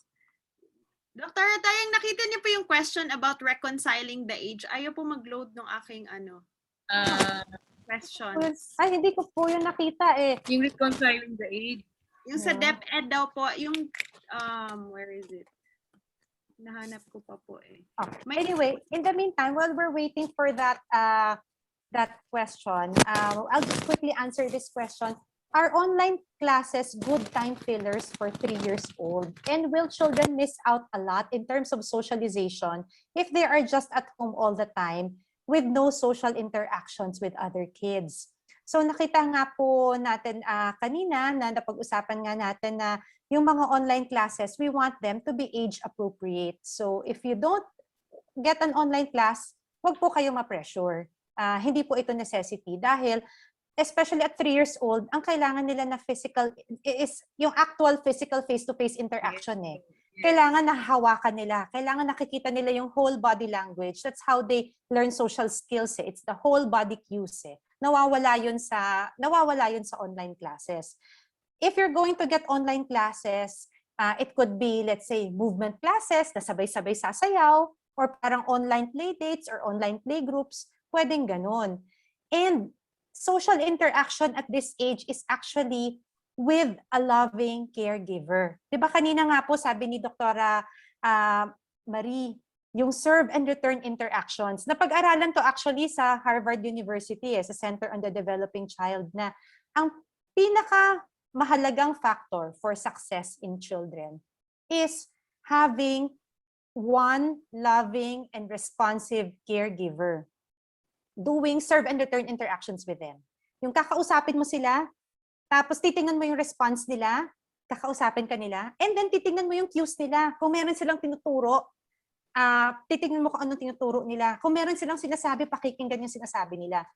Doktora, tayong nakita niyo po yung question about reconciling the age. Ayaw po mag-load ng aking questions. Ay, hindi ko po yun nakita eh. Yung reconciling the age. Yung sa DepEd daw po, yung, where is it? Nahanap ko pa po eh. Oh. Anyway, in the meantime, while we're waiting for that that question, I'll just quickly answer this question. Are online classes good time fillers for 3 years old? And will children miss out a lot in terms of socialization if they are just at home all the time with no social interactions with other kids? So nakita nga po natin kanina na napag-usapan nga natin na yung mga online classes, we want them to be age appropriate. So if you don't get an online class, wag po kayo ma-pressure. Hindi po ito necessity dahil especially at 3 years old, ang kailangan nila na physical is yung actual physical face-to-face interaction eh. Kailangan nahahawakan nila. Kailangan nakikita nila yung whole body language. That's how they learn social skills eh. It's the whole body cues eh. Nawawala yun sa online classes. If you're going to get online classes, it could be, let's say, movement classes na sabay-sabay sasayaw, or parang online play dates or online play groups, pwedeng ganun. And social interaction at this age is actually with a loving caregiver. Diba kanina nga po sabi ni Doktora Marie, yung serve and return interactions. Napag-aralan to actually sa Harvard University, sa Center on the Developing Child, na ang mahalagang factor for success in children is having one loving and responsive caregiver doing serve and return interactions with them. Yung kakausapin mo sila, tapos titingnan mo yung response nila, kakausapin ka nila, and then titingnan mo yung cues nila. Kung meron silang tinuturo, titingnan mo kung anong tinuturo nila. Kung meron silang sinasabi, pakikinggan yung sinasabi nila.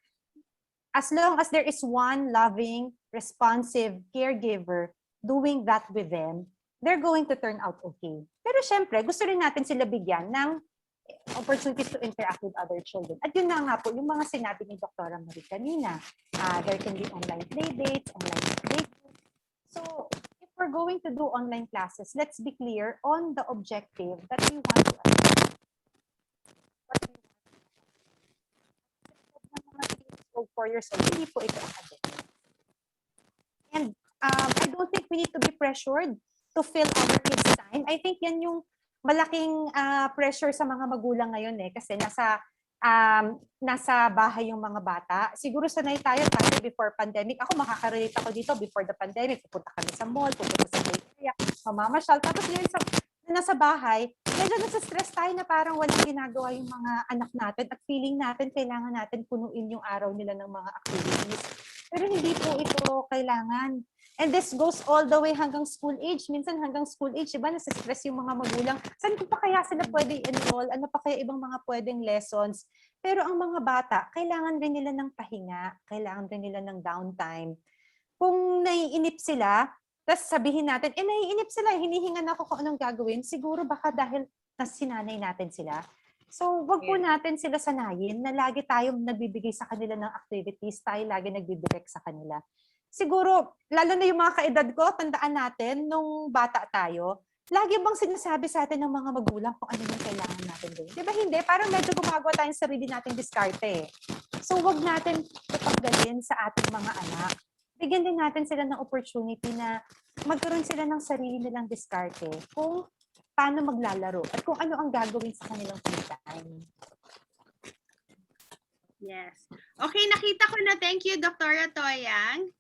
As long as there is one loving, responsive caregiver doing that with them, they're going to turn out okay. Pero syempre, gusto rin natin sila bigyan ng opportunities to interact with other children. At yun na nga po, yung mga sinabi ni Dr. Marie kanina. There can be online play dates, online play groups. So, if we're going to do online classes, let's be clear on the objective that we want to achieve. Of 4 years old, hindi po ito academic. And I don't think we need to be pressured to fill our kids' time. I think yan yung malaking pressure sa mga magulang ngayon kasi nasa bahay yung mga bata. Siguro sanay tayo before pandemic. Ako makaka-relate ako dito before the pandemic. Pupunta kami sa mall, pupunta sa area, mamamasyal. Tapos ngayon nasa bahay, medyo nasa-stress tayo na parang walang ginagawa yung mga anak natin at feeling natin kailangan natin punuin yung araw nila ng mga activities. Pero hindi po ito kailangan. And this goes all the way hanggang school age. Minsan hanggang school age, diba, nasa-stress yung mga magulang. Saan pa kaya sila pwedeng enroll? Ano pa kaya ibang mga pwedeng lessons? Pero ang mga bata, kailangan rin nila ng pahinga. Kailangan rin nila ng downtime. Kung naiinip sila, tapos sabihin natin, naiinip sila, hinihingan ako kung anong gagawin. Siguro baka dahil sinanay natin sila. So, wag po natin sila sanayin na lagi tayong nagbibigay sa kanila ng activities, tayo lagi nagbidirect sa kanila. Siguro, lalo na yung mga kaedad ko, tandaan natin, nung bata tayo, lagi bang sinasabi sa atin ng mga magulang kung ano yung kailangan natin gawin? Di ba hindi? Parang medyo gumagawa tayong sarili nating diskarte. So, wag natin ipagdalin sa ating mga anak bigyan din natin sila ng opportunity na magkaroon sila ng sarili nilang diskarte kung paano maglalaro at kung ano ang gagawin sa kanilang free time. Yes. Okay, nakita ko na. Thank you, Dr. Toyang.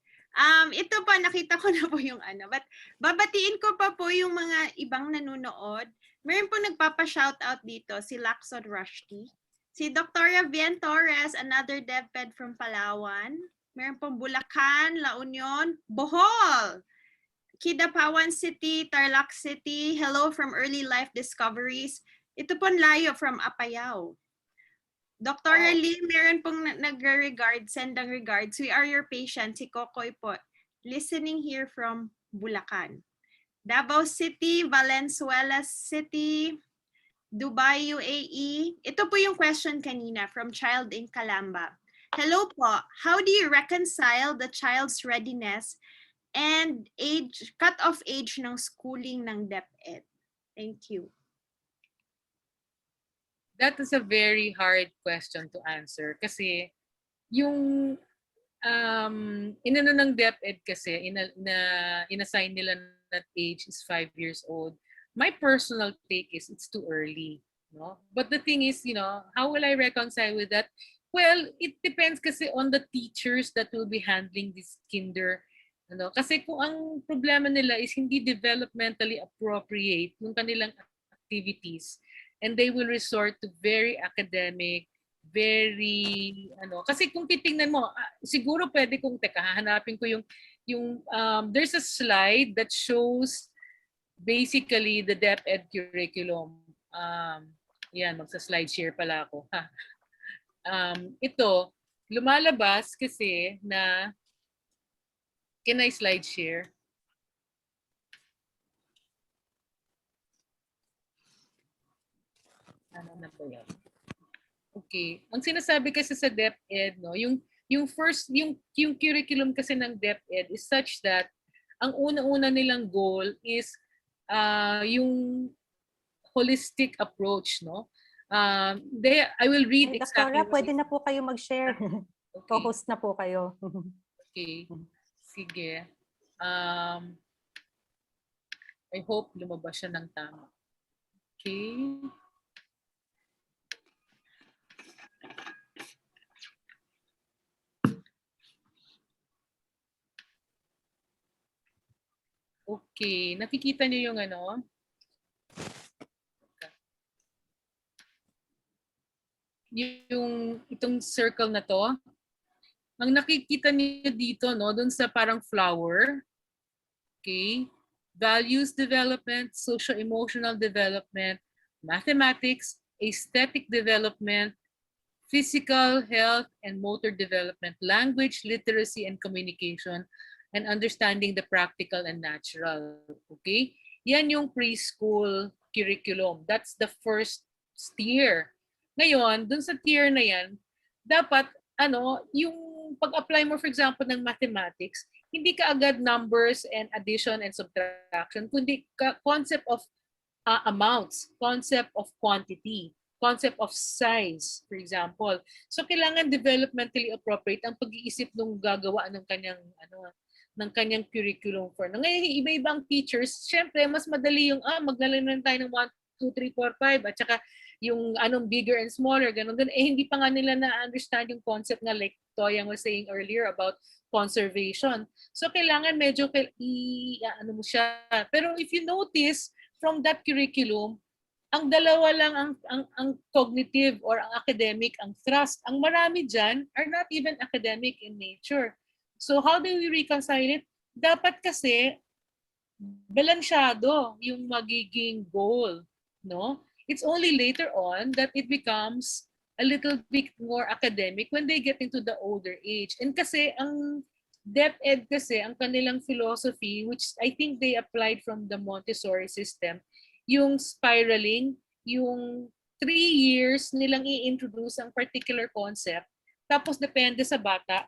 Ito po, nakita ko na po yung ano. But babatiin ko pa po yung mga ibang nanonood. Meron po nagpapa-shoutout dito, si Lakson Rushdie. Si Dr. Bien Torres, another DepEd from Palawan. Meron pong Bulacan, La Union, Bohol, Kidapawan City, Tarlac City. Hello from Early Life Discoveries. Ito po layo from Apayao. Dr. Lee, meron pong nag-regard, send ang regards. We are your patient, si Kokoy po. Listening here from Bulacan. Davao City, Valenzuela City, Dubai, UAE. Ito po yung question kanina from Child in Calamba. Hello po, how do you reconcile the child's readiness and cut-off age ng schooling ng DepEd? Thank you. That is a very hard question to answer kasi yung inano ng DepEd kasi inassign nila that age is 5 years old. My personal take is it's too early, no? But the thing is, how will I reconcile with that? Well, it depends kasi on the teachers that will be handling this kinder. Kasi kung ang problema nila is hindi developmentally appropriate yung kanilang activities, and they will resort to very academic, very kasi kung titingnan mo, siguro pwede kong hahanapin ko yung there's a slide that shows basically the DepEd curriculum. Yan, magsa-slide share pala ako. Ito, lumalabas kasi na, can I slide share? Ano na ba yan? Okay. Ang sinasabi kasi sa DepEd, yung curriculum kasi ng DepEd is such that ang una-una nilang goal is yung holistic approach, no? I will read exactly. Doktora, pwede na po kayo mag-share. Okay. Co-host na po kayo. Okay. Sige. I hope lumabas siya ng tama. Okay. Okay, nakikita niyo yung yung itong circle na to. Ang nakikita niyo dito, doon sa parang flower. Okay? Values development, socio-emotional development, mathematics, aesthetic development, physical, health, and motor development, language, literacy, and communication, and understanding the practical and natural. Okay? Yan yung preschool curriculum. That's the first tier. Ngayon, dun sa tier na yan, dapat, yung pag-apply mo, for example, ng mathematics, hindi ka agad numbers and addition and subtraction, kundi concept of amounts, concept of quantity, concept of size, for example. So, kailangan developmentally appropriate ang pag-iisip nung gagawa ng kanyang ng kanyang curriculum for. Ngayon, iba-ibang teachers, syempre, mas madali yung, maglalaro tayo ng 1, 2, 3, 4, 5, at saka yung bigger and smaller, ganun. Hindi pa nga nila na-understand yung concept nga like Toyang was saying earlier about conservation. So, kailangan medyo, mo siya. Pero if you notice, from that curriculum, ang dalawa lang ang cognitive or ang academic, ang thrust. Ang marami dyan are not even academic in nature. So how do we reconcile it? Dapat kasi balansyado yung magiging goal, no? It's only later on that it becomes a little bit more academic when they get into the older age. And kasi ang DepEd kasi, ang kanilang philosophy, which I think they applied from the Montessori system, yung spiraling, yung 3 years nilang i-introduce ang particular concept, tapos depende sa bata,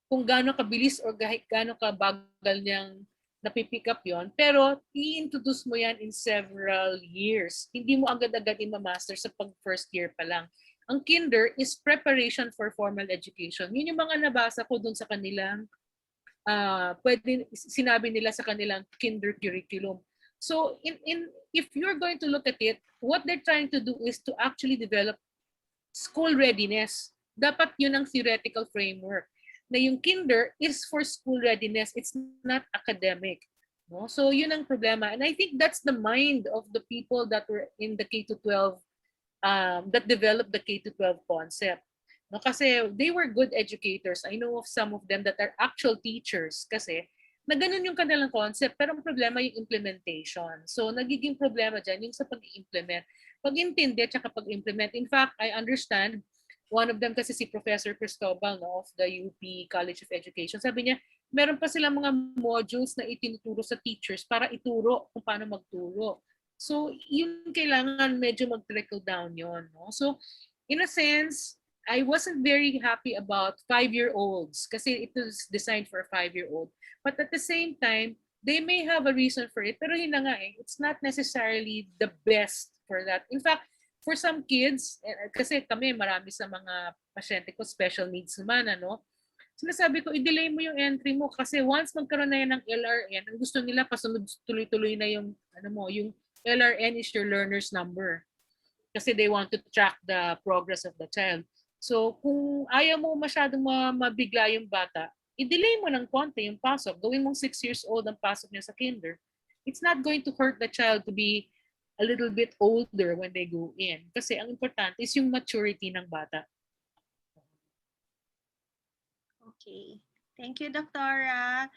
kung gaano kabilis or gaano kabagal niyang napipick up yon, pero i-introduce mo yan in several years. Hindi mo agad-agad i-master sa pag-first year pa lang. Ang kinder is preparation for formal education. Yun yung mga nabasa ko dun sa kanilang sinabi nila sa kanilang kinder curriculum. So if you're going to look at it, what they're trying to do is to actually develop school readiness. Dapat yun ang theoretical framework. Na yung kinder is for school readiness. It's not academic. No? So yun ang problema. And I think that's the mind of the people that were in the K-12, that developed the K-12 concept. No? Kasi they were good educators. I know of some of them that are actual teachers kasi na ganun yung kanilang concept. Pero ang problema yung implementation. So nagiging problema dyan yung sa pag-implement. Pag-intindi at pag-implement. In fact, I understand one of them kasi si Professor Cristobal, no, of the UP College of Education. Sabi niya, meron pa silang mga modules na itinuturo sa teachers para ituro kung paano magturo. So, yung kailangan medyo mag-trickle down yon, no? So, in a sense, I wasn't very happy about 5-year-olds kasi it was designed for a 5-year-old. But at the same time, they may have a reason for it. Pero yun na nga it's not necessarily the best for that. In fact, for some kids, kasi kami marami sa mga pasyente ko special needs naman, ano, sinasabi ko, i-delay mo yung entry mo kasi once magkaroon na yan ng LRN, ang gusto nila pasunod tuloy-tuloy na yung, ano mo, yung LRN is your learner's number. Kasi they want to track the progress of the child. So, kung ayaw mo masyadong mabigla yung bata, i-delay mo ng konti yung pasok. Gawin mong 6 years old ang pasok niya sa kinder. It's not going to hurt the child to be a little bit older when they go in. Kasi ang importante is yung maturity ng bata. Okay. Thank you, Doctora.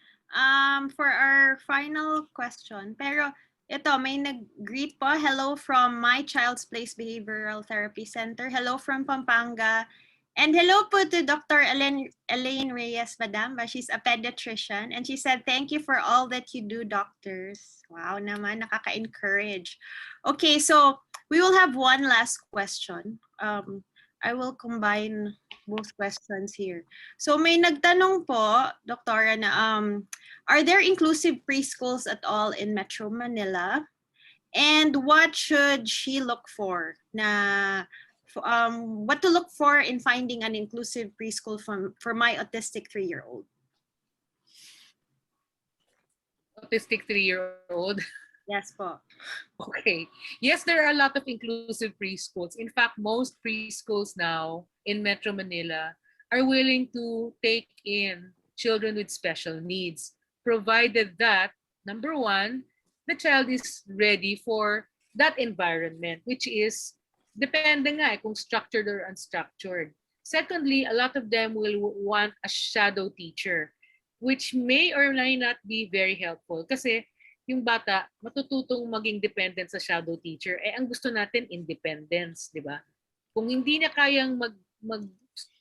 For our final question, pero ito, may nag-greet po. Hello from My Child's Place Behavioral Therapy Center. Hello from Pampanga. And hello po to Dr. Elaine Reyes Badamba. She's a pediatrician. And she said, thank you for all that you do, doctors. Wow naman, nakaka-encourage. Okay, so we will have one last question. I will combine both questions here. So may nagtanong po, Doktora, na are there inclusive preschools at all in Metro Manila? And what should she look for? What to look for in finding an inclusive preschool for my autistic 3-year-old? Autistic 3-year-old? Yes po. Okay. Yes, there are a lot of inclusive preschools. In fact, most preschools now in Metro Manila are willing to take in children with special needs, provided that, number one, the child is ready for that environment, which is, depende nga kung structured or unstructured. Secondly, a lot of them will want a shadow teacher, which may or may not be very helpful kasi yung bata matututong maging dependent sa shadow teacher. Ang gusto natin, independence, di ba? Kung hindi niya kayang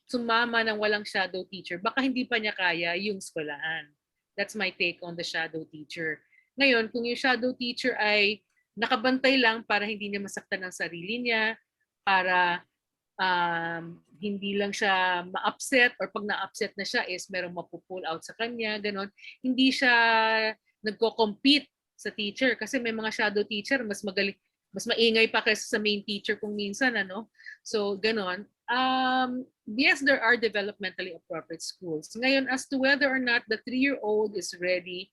sumama ng walang shadow teacher, baka hindi pa niya kaya yung eskwelahan. That's my take on the shadow teacher. Ngayon, kung yung shadow teacher ay nakabantay lang para hindi niya masaktan ang sarili niya, para hindi lang siya ma-upset, or pag na-upset na siya is merong mapupull out sa kanya, ganon. Hindi siya nagko-compete sa teacher kasi may mga shadow teacher mas magaling, mas maingay pa kaysa sa main teacher kung minsan, ano. So ganon. Yes, there are developmentally appropriate schools. Ngayon, as to whether or not the 3-year-old is ready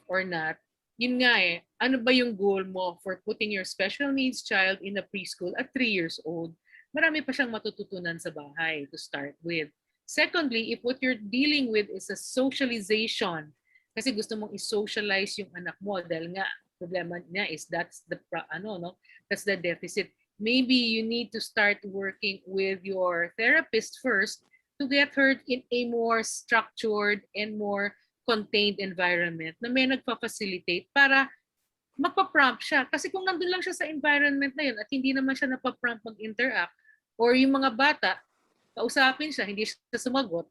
or not, yun nga ano ba yung goal mo for putting your special needs child in a preschool at 3 years old? Marami pa siyang matututunan sa bahay to start with. Secondly, if what you're dealing with is a socialization, kasi gusto mong i-socialize yung anak mo dahil nga problema niya is that's the that's the deficit. Maybe you need to start working with your therapist first to get her in a more structured and more contained environment na may nagpa-facilitate para magpa-prompt siya. Kasi kung nandun lang siya sa environment na yun at hindi naman siya napaprompt mag-interact, or yung mga bata, kausapin siya, hindi siya sumagot,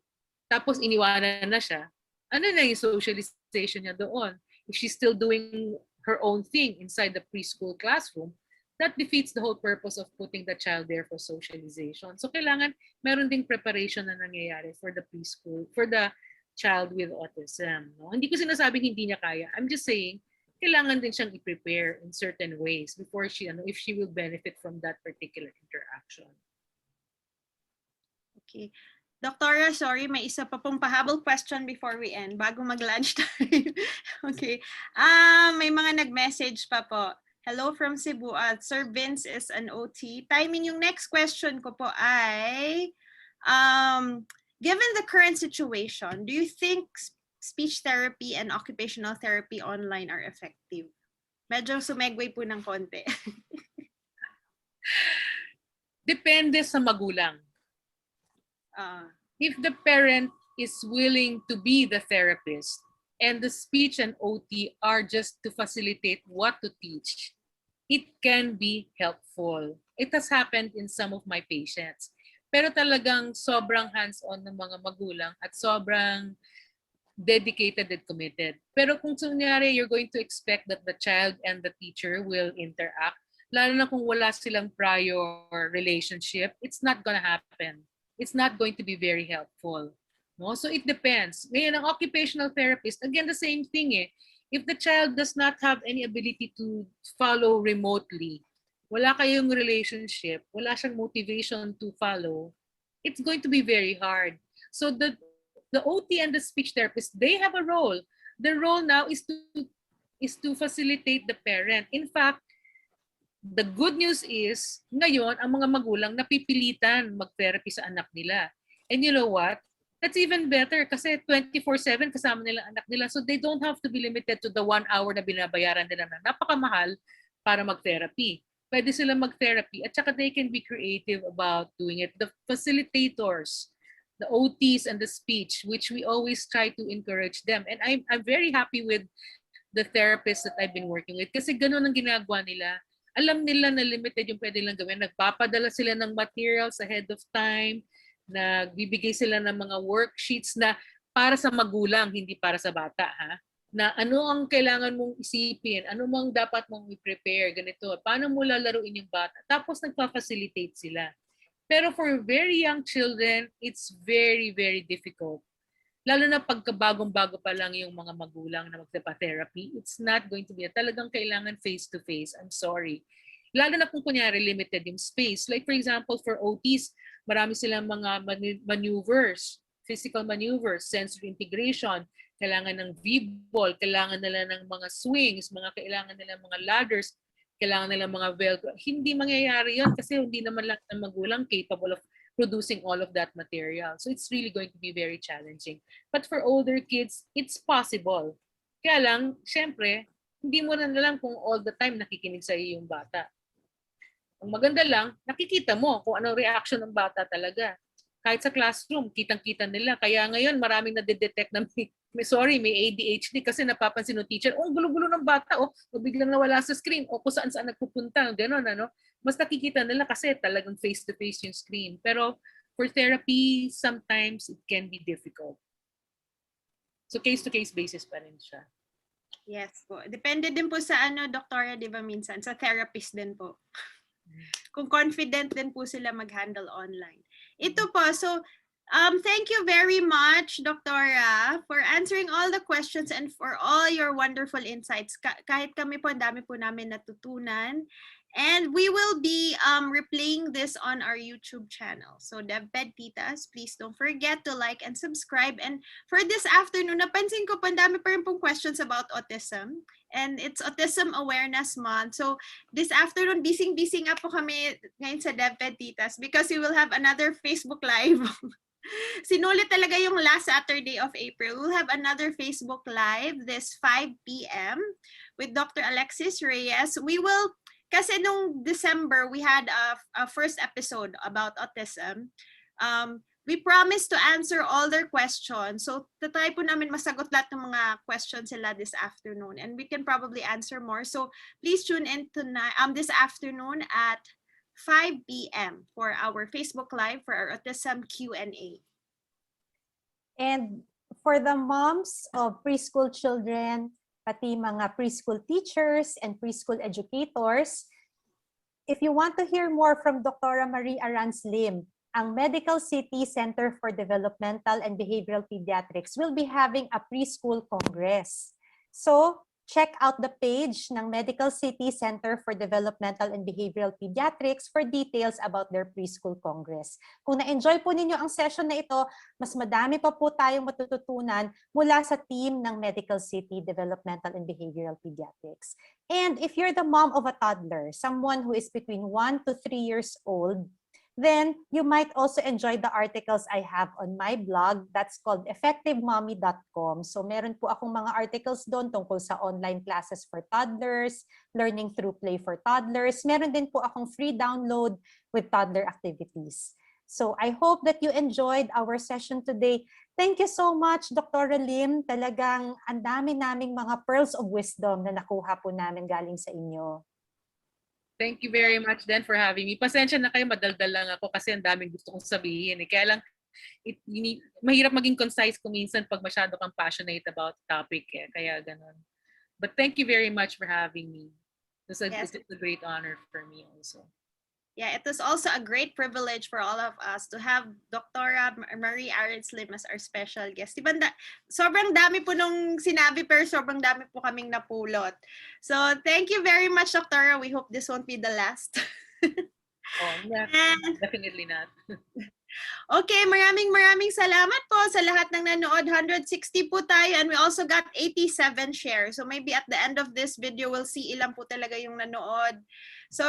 tapos iniwanan na siya, ano na yung socialization niya doon? If she's still doing her own thing inside the preschool classroom, that defeats the whole purpose of putting the child there for socialization. So kailangan meron ding preparation na nangyayari for the preschool, for the child with autism. No? Hindi ko sinasabing hindi niya kaya. I'm just saying, kailangan din siyang i-prepare in certain ways before she, if she will benefit from that particular interaction. Okay. Doktora, sorry, may isa pa pong pahabol question before we end, bago mag-lunch time. Okay. May mga nag-message pa po. Hello from Cebu. Sir Vince is an OT. Timing yung next question ko po ay, given the current situation, do you think speech therapy and occupational therapy online are effective? Medyo sumegway po ng konti. Depende sa magulang. If the parent is willing to be the therapist and the speech and OT are just to facilitate what to teach, it can be helpful. It has happened in some of my patients. Pero talagang sobrang hands-on ng mga magulang at sobrang dedicated and committed. Pero kung kunyari, you're going to expect that the child and the teacher will interact, lalo na kung wala silang prior relationship, it's not gonna happen. It's not going to be very helpful. No? So it depends. Ngayon, ang occupational therapist, again, the same thing eh. If the child does not have any ability to follow remotely, wala kayong relationship, wala siyang motivation to follow, it's going to be very hard. So the OT and the speech therapist, they have a role. The role now is to facilitate the parent. In fact, the good news is, ngayon, ang mga magulang napipilitan mag-therapy sa anak nila. And you know what? That's even better kasi 24/7 kasama nila ang anak nila. So they don't have to be limited to the 1 hour na binabayaran nila na napakamahal para mag-therapy. Pwede sila mag-therapy at saka they can be creative about doing it. The facilitators, the OTs and the speech, which we always try to encourage them. And I'm very happy with the therapists that I've been working with kasi ganun ang ginagawa nila. Alam nila na limited yung pwede lang gawin. Nagpapadala sila ng materials ahead of time. Nagbibigay sila ng mga worksheets na para sa magulang, hindi para sa bata. Ha? Na ano ang kailangan mong isipin, ano mang dapat mong i-prepare, ganito. Paano mo lalaruin yung bata. Tapos nagpa-facilitate sila. Pero for very young children, it's very, very difficult. Lalo na pagkabagong-bago pa lang yung mga magulang na magpa-therapy, it's not going to be, talagang kailangan face-to-face. I'm sorry. Lalo na kung kunyari limited yung space. Like for example, for OTs, marami silang mga maneuvers, physical maneuvers, sensory integration, kailangan ng V-ball, kailangan nila ng mga swings, kailangan nila mga ladders, kailangan nila mga velcro. Hindi mangyayari yun kasi hindi naman lang ng magulang capable of producing all of that material. So it's really going to be very challenging. But for older kids, it's possible. Kaya lang, syempre, hindi mo na lang kung all the time nakikinig sa iyo yung bata. Ang maganda lang, nakikita mo kung anong reaction ng bata talaga. Kahit sa classroom, kitang-kita nila. Kaya ngayon, maraming nadidetect na may ADHD kasi napapansin ng teacher, oh, gulo-gulo ng bata, oh, biglang nawala sa screen, o kung saan nagpupunta, gano'n, ano. Mas nakikita nila kasi talagang face-to-face yung screen. Pero for therapy, sometimes it can be difficult. So case-to-case basis pa rin siya. Yes po. Depende din po sa doktora, di ba minsan? Sa therapist din po. Kung confident din po sila mag-handle online. Ito po, so thank you very much, Doktora, for answering all the questions and for all your wonderful insights. Kahit kami po, ang dami po namin natutunan. And we will be replaying this on our YouTube channel. So Ped Titas, please don't forget to like and subscribe. And for this afternoon, napansin ko po, ang dami pa rin pong questions about autism. And it's Autism Awareness Month. So this afternoon, busy nga po kami ngayon sa Ped Titas because we will have another Facebook Live. Sinulit talaga yung last Saturday of April. We'll have another Facebook Live this 5 p.m. with Dr. Alexis Reyes. We will, kasi nung December, we had a first episode about autism. We promised to answer all their questions. So, tatry po namin masagot lahat ng mga questions sila this afternoon. And we can probably answer more. So, please tune in tonight, this afternoon at 5 p.m. for our Facebook Live for our Autism Q&A. And for the moms of preschool children, pati mga preschool teachers and preschool educators, if you want to hear more from Dr. Marie Arranz-Lim, ang Medical City Center for Developmental and Behavioral Pediatrics will be having a preschool congress. So, check out the page ng Medical City Center for Developmental and Behavioral Pediatrics for details about their preschool congress. Kung na-enjoy po ninyo ang session na ito, mas madami pa po tayong matututunan mula sa team ng Medical City Developmental and Behavioral Pediatrics. And if you're the mom of a toddler, someone who is between 1 to 3 years old, then you might also enjoy the articles I have on my blog. That's called effectivemommy.com. So meron po akong mga articles doon tungkol sa online classes for toddlers, learning through play for toddlers. Meron din po akong free download with toddler activities. So I hope that you enjoyed our session today. Thank you so much, Dr. Lim. Talagang ang dami naming mga pearls of wisdom na nakuha po namin galing sa inyo. Thank you very much then for having me. Pasensya na kayo, madaldal lang ako kasi ang daming gusto kong sabihin. Kaya lang, mahirap maging concise kung minsan pag masyado kang passionate about the topic. Kaya ganun. But thank you very much for having me. It's a great honor for me also. Yeah, it was also a great privilege for all of us to have Dr. Marie Arranz-Lim as our special guest. Diba, sobrang dami po nung sinabi pero sobrang dami po kaming napulot. So thank you very much, Dr. We hope this won't be the last. Oh, yeah, definitely not. Okay, maraming salamat po sa lahat ng nanood. 160 po tayo and we also got 87 shares. So maybe at the end of this video, we'll see ilan po talaga yung nanood. So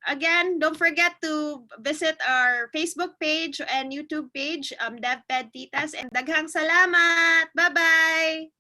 again, don't forget to visit our Facebook page and YouTube page, Ped Titas, and daghang salamat! Bye-bye!